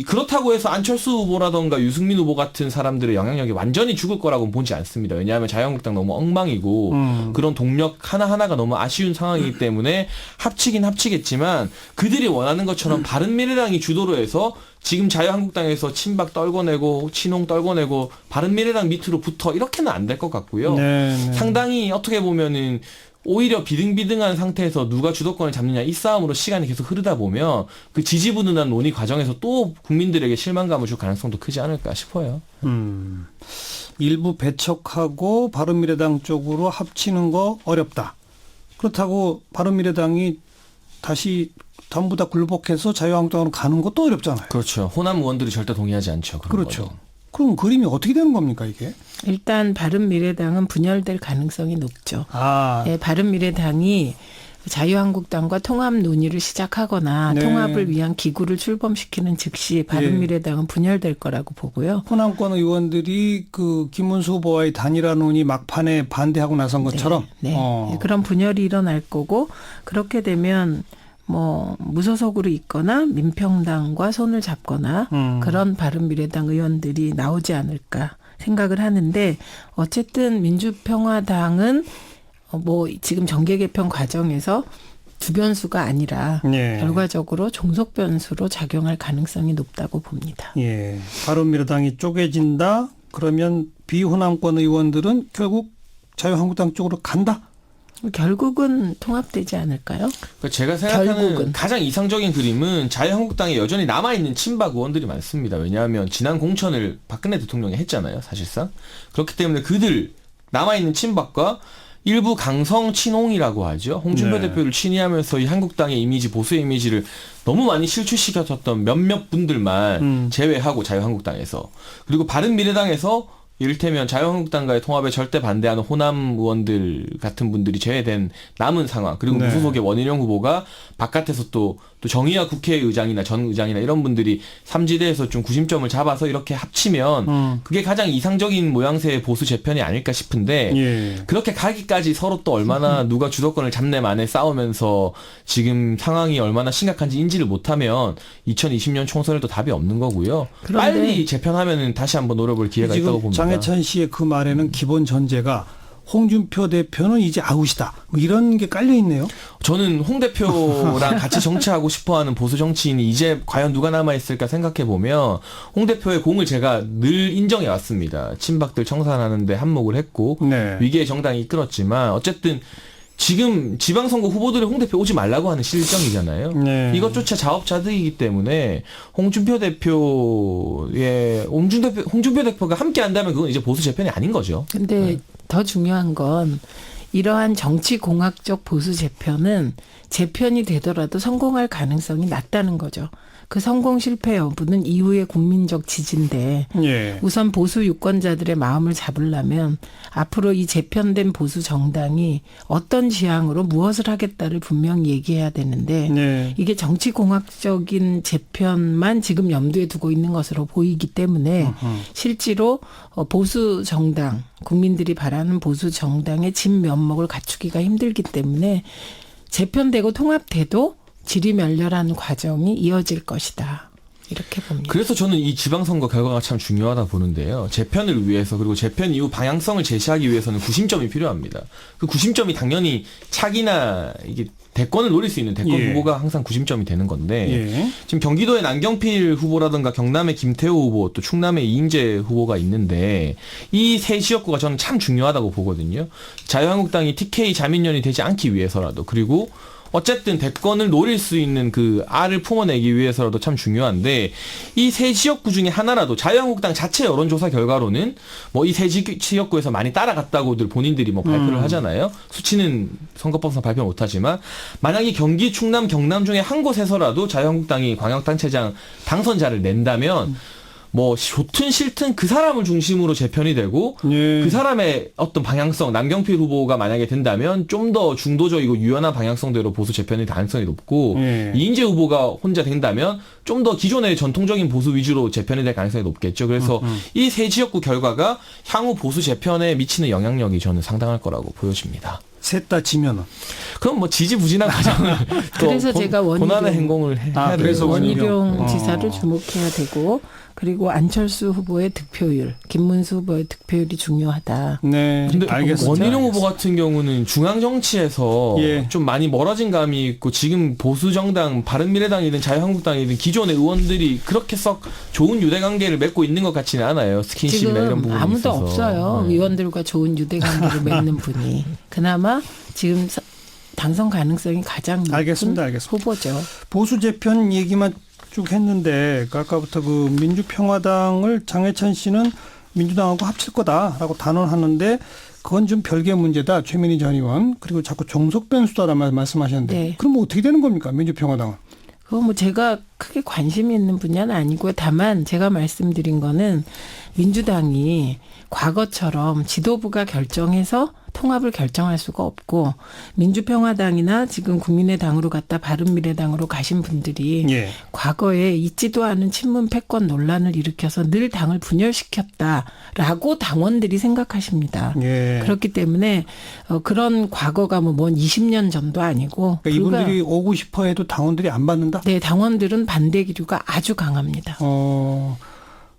S11: 그렇다고 해서 안철수 후보라던가 유승민 후보 같은 사람들의 영향력이 완전히 죽을 거라고는 보지 않습니다. 왜냐하면 자유한국당 너무 엉망이고 그런 동력 하나하나가 너무 아쉬운 상황이기 때문에 합치긴 합치겠지만 그들이 원하는 것처럼 바른미래당이 주도로 해서 지금 자유한국당에서 친박 떨궈내고 친홍 떨궈내고 바른미래당 밑으로 붙어 이렇게는 안 될 것 같고요. 상당히 어떻게 보면은 오히려 비등비등한 상태에서 누가 주도권을 잡느냐 이 싸움으로 시간이 계속 흐르다 보면 그 지지부진한 논의 과정에서 또 국민들에게 실망감을 줄 가능성도 크지 않을까 싶어요.
S2: 일부 배척하고 바른미래당 쪽으로 합치는 거 어렵다. 그렇다고 바른미래당이 다시 전부 다 굴복해서 자유한국당으로 가는 것도 어렵잖아요.
S11: 그렇죠. 호남 의원들이 절대 동의하지 않죠.
S2: 그렇죠.
S11: 거는.
S2: 그럼 그림이 어떻게 되는 겁니까 이게?
S10: 일단 바른미래당은 분열될 가능성이 높죠. 바른미래당이 자유한국당과 통합 논의를 시작하거나 통합을 위한 기구를 출범시키는 즉시 바른미래당은 분열될 거라고 보고요.
S2: 호남권 의원들이 그 김문수 후보와의 단일화 논의 막판에 반대하고 나선 것처럼
S10: 그런 분열이 일어날 거고 그렇게 되면 뭐 무소속으로 있거나 민평당과 손을 잡거나 그런 바른미래당 의원들이 나오지 않을까 생각을 하는데 어쨌든 민주평화당은 뭐 지금 정계 개편 과정에서 주변수가 아니라 결과적으로 종속 변수로 작용할 가능성이 높다고 봅니다.
S2: 바른미래당이 쪼개진다. 그러면 비호남권 의원들은 결국 자유한국당 쪽으로 간다.
S10: 결국은 통합되지 않을까요?
S11: 그러니까 제가 생각하는
S10: 결국은.
S11: 가장 이상적인 그림은 자유한국당에 여전히 남아있는 친박 의원들이 많습니다. 왜냐하면 지난 공천을 박근혜 대통령이 했잖아요. 사실상. 그렇기 때문에 그들 남아있는 친박과 일부 강성 친홍이라고 하죠. 홍준표 대표를 친위하면서 이 한국당의 이미지, 보수의 이미지를 너무 많이 실추시켰던 몇몇 분들만 제외하고 자유한국당에서. 그리고 바른미래당에서 이를테면 자유한국당과의 통합에 절대 반대하는 호남 의원들 같은 분들이 제외된 남은 상황. 그리고 무소속의 원희룡 후보가 바깥에서 또 정의화 국회의장이나 전 의장이나 이런 분들이 삼지대에서 좀 구심점을 잡아서 이렇게 합치면 그게 가장 이상적인 모양새의 보수 재편이 아닐까 싶은데 그렇게 가기까지 서로 또 얼마나 누가 주도권을 잡네 마네 싸우면서 지금 상황이 얼마나 심각한지 인지를 못하면 2020년 총선에도 답이 없는 거고요. 빨리 재편하면 다시 한번 노려볼 기회가 있다고 봅니다.
S2: 장해찬 씨의 그 말에는 기본 전제가 홍준표 대표는 이제 아웃이다. 뭐 이런 게 깔려 있네요.
S11: 저는 홍 대표랑 같이 정치하고 싶어하는 보수 정치인이 이제 과연 누가 남아있을까 생각해 보면 홍 대표의 공을 제가 늘 인정해 왔습니다. 친박들 청산하는데 한몫을 했고 위기의 정당이 이끌었지만 어쨌든 지금 지방선거 후보들이 홍 대표 오지 말라고 하는 실정이잖아요. 이것조차 자업자득이기 때문에 홍준표 대표가 함께 한다면 그건 이제 보수 재편이 아닌 거죠.
S10: 근데 더 중요한 건 이러한 정치공학적 보수 재편은 재편이 되더라도 성공할 가능성이 낮다는 거죠. 그 성공 실패 여부는 이후의 국민적 지지인데 우선 보수 유권자들의 마음을 잡으려면 앞으로 이 재편된 보수 정당이 어떤 지향으로 무엇을 하겠다를 분명히 얘기해야 되는데 이게 정치공학적인 재편만 지금 염두에 두고 있는 것으로 보이기 때문에 실제로 보수 정당, 국민들이 바라는 보수 정당의 진면목을 갖추기가 힘들기 때문에 재편되고 통합돼도 지리멸렬한 과정이 이어질 것이다. 이렇게 봅니다.
S11: 그래서 저는 이 지방선거 결과가 참 중요하다 보는데요. 재편을 위해서 그리고 재편 이후 방향성을 제시하기 위해서는 구심점이 필요합니다. 그 구심점이 당연히 차기나 이게 대권을 노릴 수 있는 대권 후보가 항상 구심점이 되는 건데 지금 경기도의 남경필 후보라든가 경남의 김태호 후보 또 충남의 이인재 후보가 있는데 이 세 지역구가 저는 참 중요하다고 보거든요. 자유한국당이 TK 자민련이 되지 않기 위해서라도 그리고 어쨌든 대권을 노릴 수 있는 그 알을 품어내기 위해서라도 참 중요한데 이 세 지역구 중에 하나라도 자유한국당 자체 여론조사 결과로는 뭐 이 세 지역구에서 많이 따라갔다고들 본인들이 뭐 발표를 하잖아요. 수치는 선거법상 발표 못하지만 만약에 경기, 충남, 경남 중에 한 곳에서라도 자유한국당이 광역단체장 당선자를 낸다면 뭐 좋든 싫든 그 사람을 중심으로 재편이 되고 그 사람의 어떤 방향성 남경필 후보가 만약에 된다면 좀 더 중도적이고 유연한 방향성대로 보수 재편의 가능성이 높고 이인재 후보가 혼자 된다면 좀 더 기존의 전통적인 보수 위주로 재편이 될 가능성이 높겠죠. 그래서 이 세 지역구 결과가 향후 보수 재편에 미치는 영향력이 저는 상당할 거라고 보여집니다.
S2: 셋 다 지면은
S11: 그럼 뭐 지지부진한 과정을
S10: 그래서 제가
S11: 고난의 행공을 해야 돼요.
S10: 그래서 원희룡 지사를 주목해야 되고 그리고 안철수 후보의 득표율, 김문수 후보의 득표율이 중요하다.
S2: 네, 알겠습니다.
S11: 원희룡 후보 같은 경우는 중앙 정치에서 좀 많이 멀어진 감이 있고 지금 보수 정당 바른미래당이든 자유한국당이든 기존의 의원들이 그렇게 썩 좋은 유대 관계를 맺고 있는 것 같지는 않아요. 스킨십이나 이런 부분이
S10: 아무도
S11: 있어서.
S10: 없어요. 의원들과 좋은 유대 관계를 맺는 분이. 그나마 지금 당선 가능성이 가장 높은 후보죠.
S2: 보수 재편 얘기만 쭉 했는데 아까부터 그 민주평화당을 장해찬 씨는 민주당하고 합칠 거다라고 단언하는데 그건 좀 별개의 문제다. 최민희 전 의원 그리고 자꾸 종속 변수다라고 말씀하셨는데 그럼 뭐 어떻게 되는 겁니까? 민주평화당은.
S10: 그거 뭐 제가 크게 관심이 있는 분야는 아니고요. 다만 제가 말씀드린 거는 민주당이 과거처럼 지도부가 결정해서 통합을 결정할 수가 없고 민주평화당이나 지금 국민의당으로 갔다 바른미래당으로 가신 분들이 과거에 있지도 않은 친문 패권 논란을 일으켜서 늘 당을 분열시켰다라고 당원들이 생각하십니다. 그렇기 때문에 그런 과거가 뭐먼 20년 전도 아니고
S2: 그러니까 이분들이 오고 싶어 해도 당원들이 안 받는다?
S10: 네. 당원들은 반대 기류가 아주 강합니다.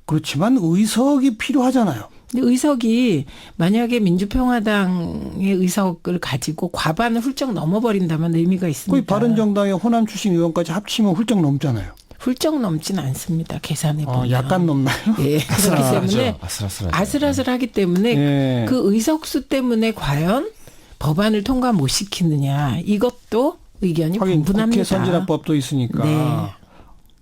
S2: 그렇지만 의석이 필요하잖아요.
S10: 근데 의석이 만약에 민주평화당의 의석을 가지고 과반을 훌쩍 넘어버린다면 의미가 있습니다.
S2: 거의 바른정당의 호남 출신 의원까지 합치면 훌쩍 넘잖아요.
S10: 훌쩍 넘진 않습니다. 계산해 보면.
S2: 약간 넘나요?
S10: 예. 그렇기 때문에 아슬아슬하기 때문에 그 의석수 때문에 과연 법안을 통과 못 시키느냐 이것도 의견이
S2: 하긴
S10: 분분합니다.
S2: 국회 선진화법도 있으니까.
S10: 네.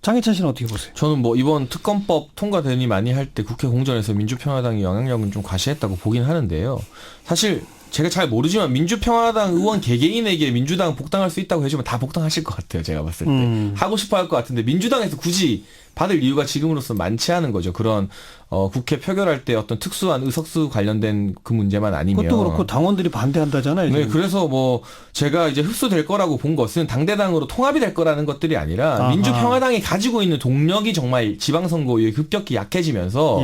S2: 장혜찬 씨는 어떻게 보세요?
S11: 저는 뭐 이번 특검법 통과되니 많이 할 때 국회 공전에서 민주평화당이 영향력은 좀 과시했다고 보긴 하는데요. 사실 제가 잘 모르지만 민주평화당 의원 개개인에게 민주당 복당할 수 있다고 해주면 다 복당하실 것 같아요. 제가 봤을 때. 하고 싶어 할 것 같은데 민주당에서 굳이 받을 이유가 지금으로서 많지 않은 거죠. 그런 국회 표결할 때 어떤 특수한 의석수 관련된 그 문제만 아니면.
S2: 그것도 그렇고 당원들이 반대한다잖아요.
S11: 네, 그래서 뭐 제가 이제 흡수될 거라고 본 것은 당대당으로 통합이 될 거라는 것들이 아니라
S2: 아하.
S11: 민주평화당이 가지고 있는 동력이 정말 지방선거에 급격히 약해지면서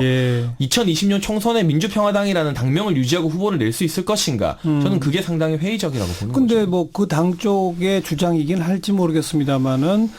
S11: 2020년 총선에 민주평화당이라는 당명을 유지하고 후보를 낼 수 있을 것인가. 저는 그게 상당히 회의적이라고 보는 거죠.
S2: 근데 뭐 그 당 쪽의 주장이긴 할지 모르겠습니다만은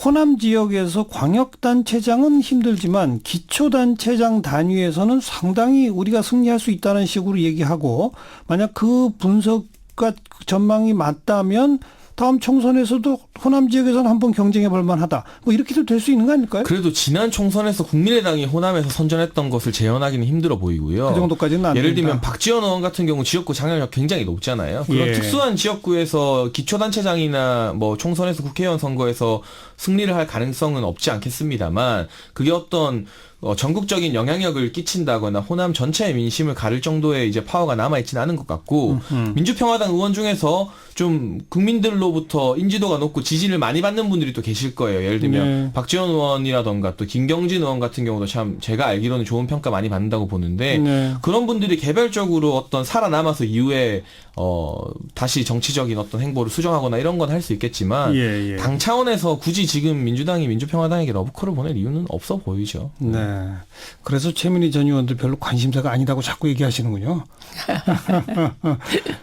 S2: 호남 지역에서 광역단체장은 힘들지만 기초단체장 단위에서는 상당히 우리가 승리할 수 있다는 식으로 얘기하고 만약 그 분석과 전망이 맞다면 다음 총선에서도 호남 지역에서는 한번 경쟁해 볼 만하다. 뭐 이렇게도 될 수 있는 거 아닐까요?
S11: 그래도 지난 총선에서 국민의당이 호남에서 선전했던 것을 재현하기는 힘들어 보이고요.
S2: 그 정도까지는 안
S11: 예를
S2: 된다.
S11: 들면 박지원 의원 같은 경우 지역구 장악력 굉장히 높잖아요. 그런 특수한 지역구에서 기초단체장이나 뭐 총선에서 국회의원 선거에서 승리를 할 가능성은 없지 않겠습니다만 그게 어떤 전국적인 영향력을 끼친다거나 호남 전체의 민심을 가를 정도의 이제 파워가 남아있지는 않은 것 같고 민주평화당 의원 중에서 좀 국민들로부터 인지도가 높고 지지를 많이 받는 분들이 또 계실 거예요. 예를 들면 박지원 의원이라던가 또 김경진 의원 같은 경우도 참 제가 알기로는 좋은 평가 많이 받는다고 보는데 그런 분들이 개별적으로 어떤 살아남아서 이후에 다시 정치적인 어떤 행보를 수정하거나 이런 건 할 수 있겠지만 당 차원에서 굳이 지금 민주당이 민주평화당에게 러브콜을 보낼 이유는 없어 보이죠.
S2: 네. 그래서 최민희 전 의원도 별로 관심사가 아니다고 자꾸 얘기하시는군요.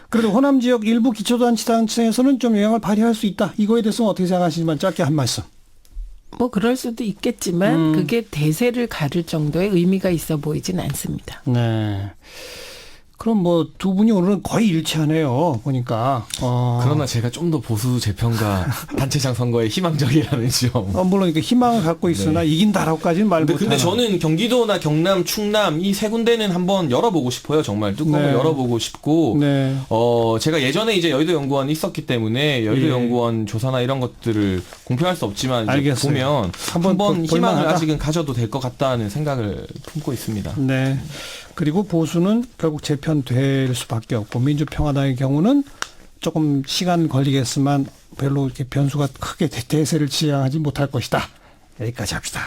S2: 그래도 호남 지역 일부 기초단체에서는 좀 영향을 발휘할 수 있다. 이거에 대해서는 어떻게 생각하시지만 짧게 한 말씀.
S10: 뭐 그럴 수도 있겠지만 그게 대세를 가를 정도의 의미가 있어 보이진 않습니다.
S2: 네. 그럼 뭐 두 분이 오늘은 거의 일치하네요. 보니까.
S11: 그러나 제가 좀 더 보수 재편과 단체장 선거에 희망적이라는 점.
S2: 물론 이렇게 희망을 갖고 있으나 이긴다라고까지는 말 못하는.
S11: 근데 저는 경기도나 경남, 충남 이 세 군데는 한번 열어보고 싶어요. 정말 뚜껑을 열어보고 싶고. 제가 예전에 이제 여의도 연구원 있었기 때문에 여의도 연구원 조사나 이런 것들을 공표할 수 없지만 이제 보면 한번 희망을 아직은 가져도 될 것 같다는 생각을 품고 있습니다.
S2: 네. 그리고 보수는 결국 재편될 수밖에 없고 민주평화당의 경우는 조금 시간 걸리겠지만 별로 이렇게 변수가 크게 대세를 지향하지 못할 것이다. 여기까지 합시다.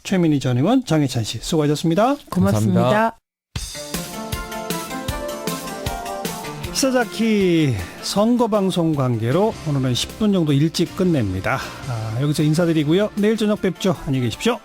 S2: 최민희 전 의원, 장혜찬 씨 수고하셨습니다.
S10: 고맙습니다.
S11: 감사합니다.
S2: 시사자키 선거방송 관계로 오늘은 10분 정도 일찍 끝냅니다. 여기서 인사드리고요. 내일 저녁 뵙죠. 안녕히 계십시오.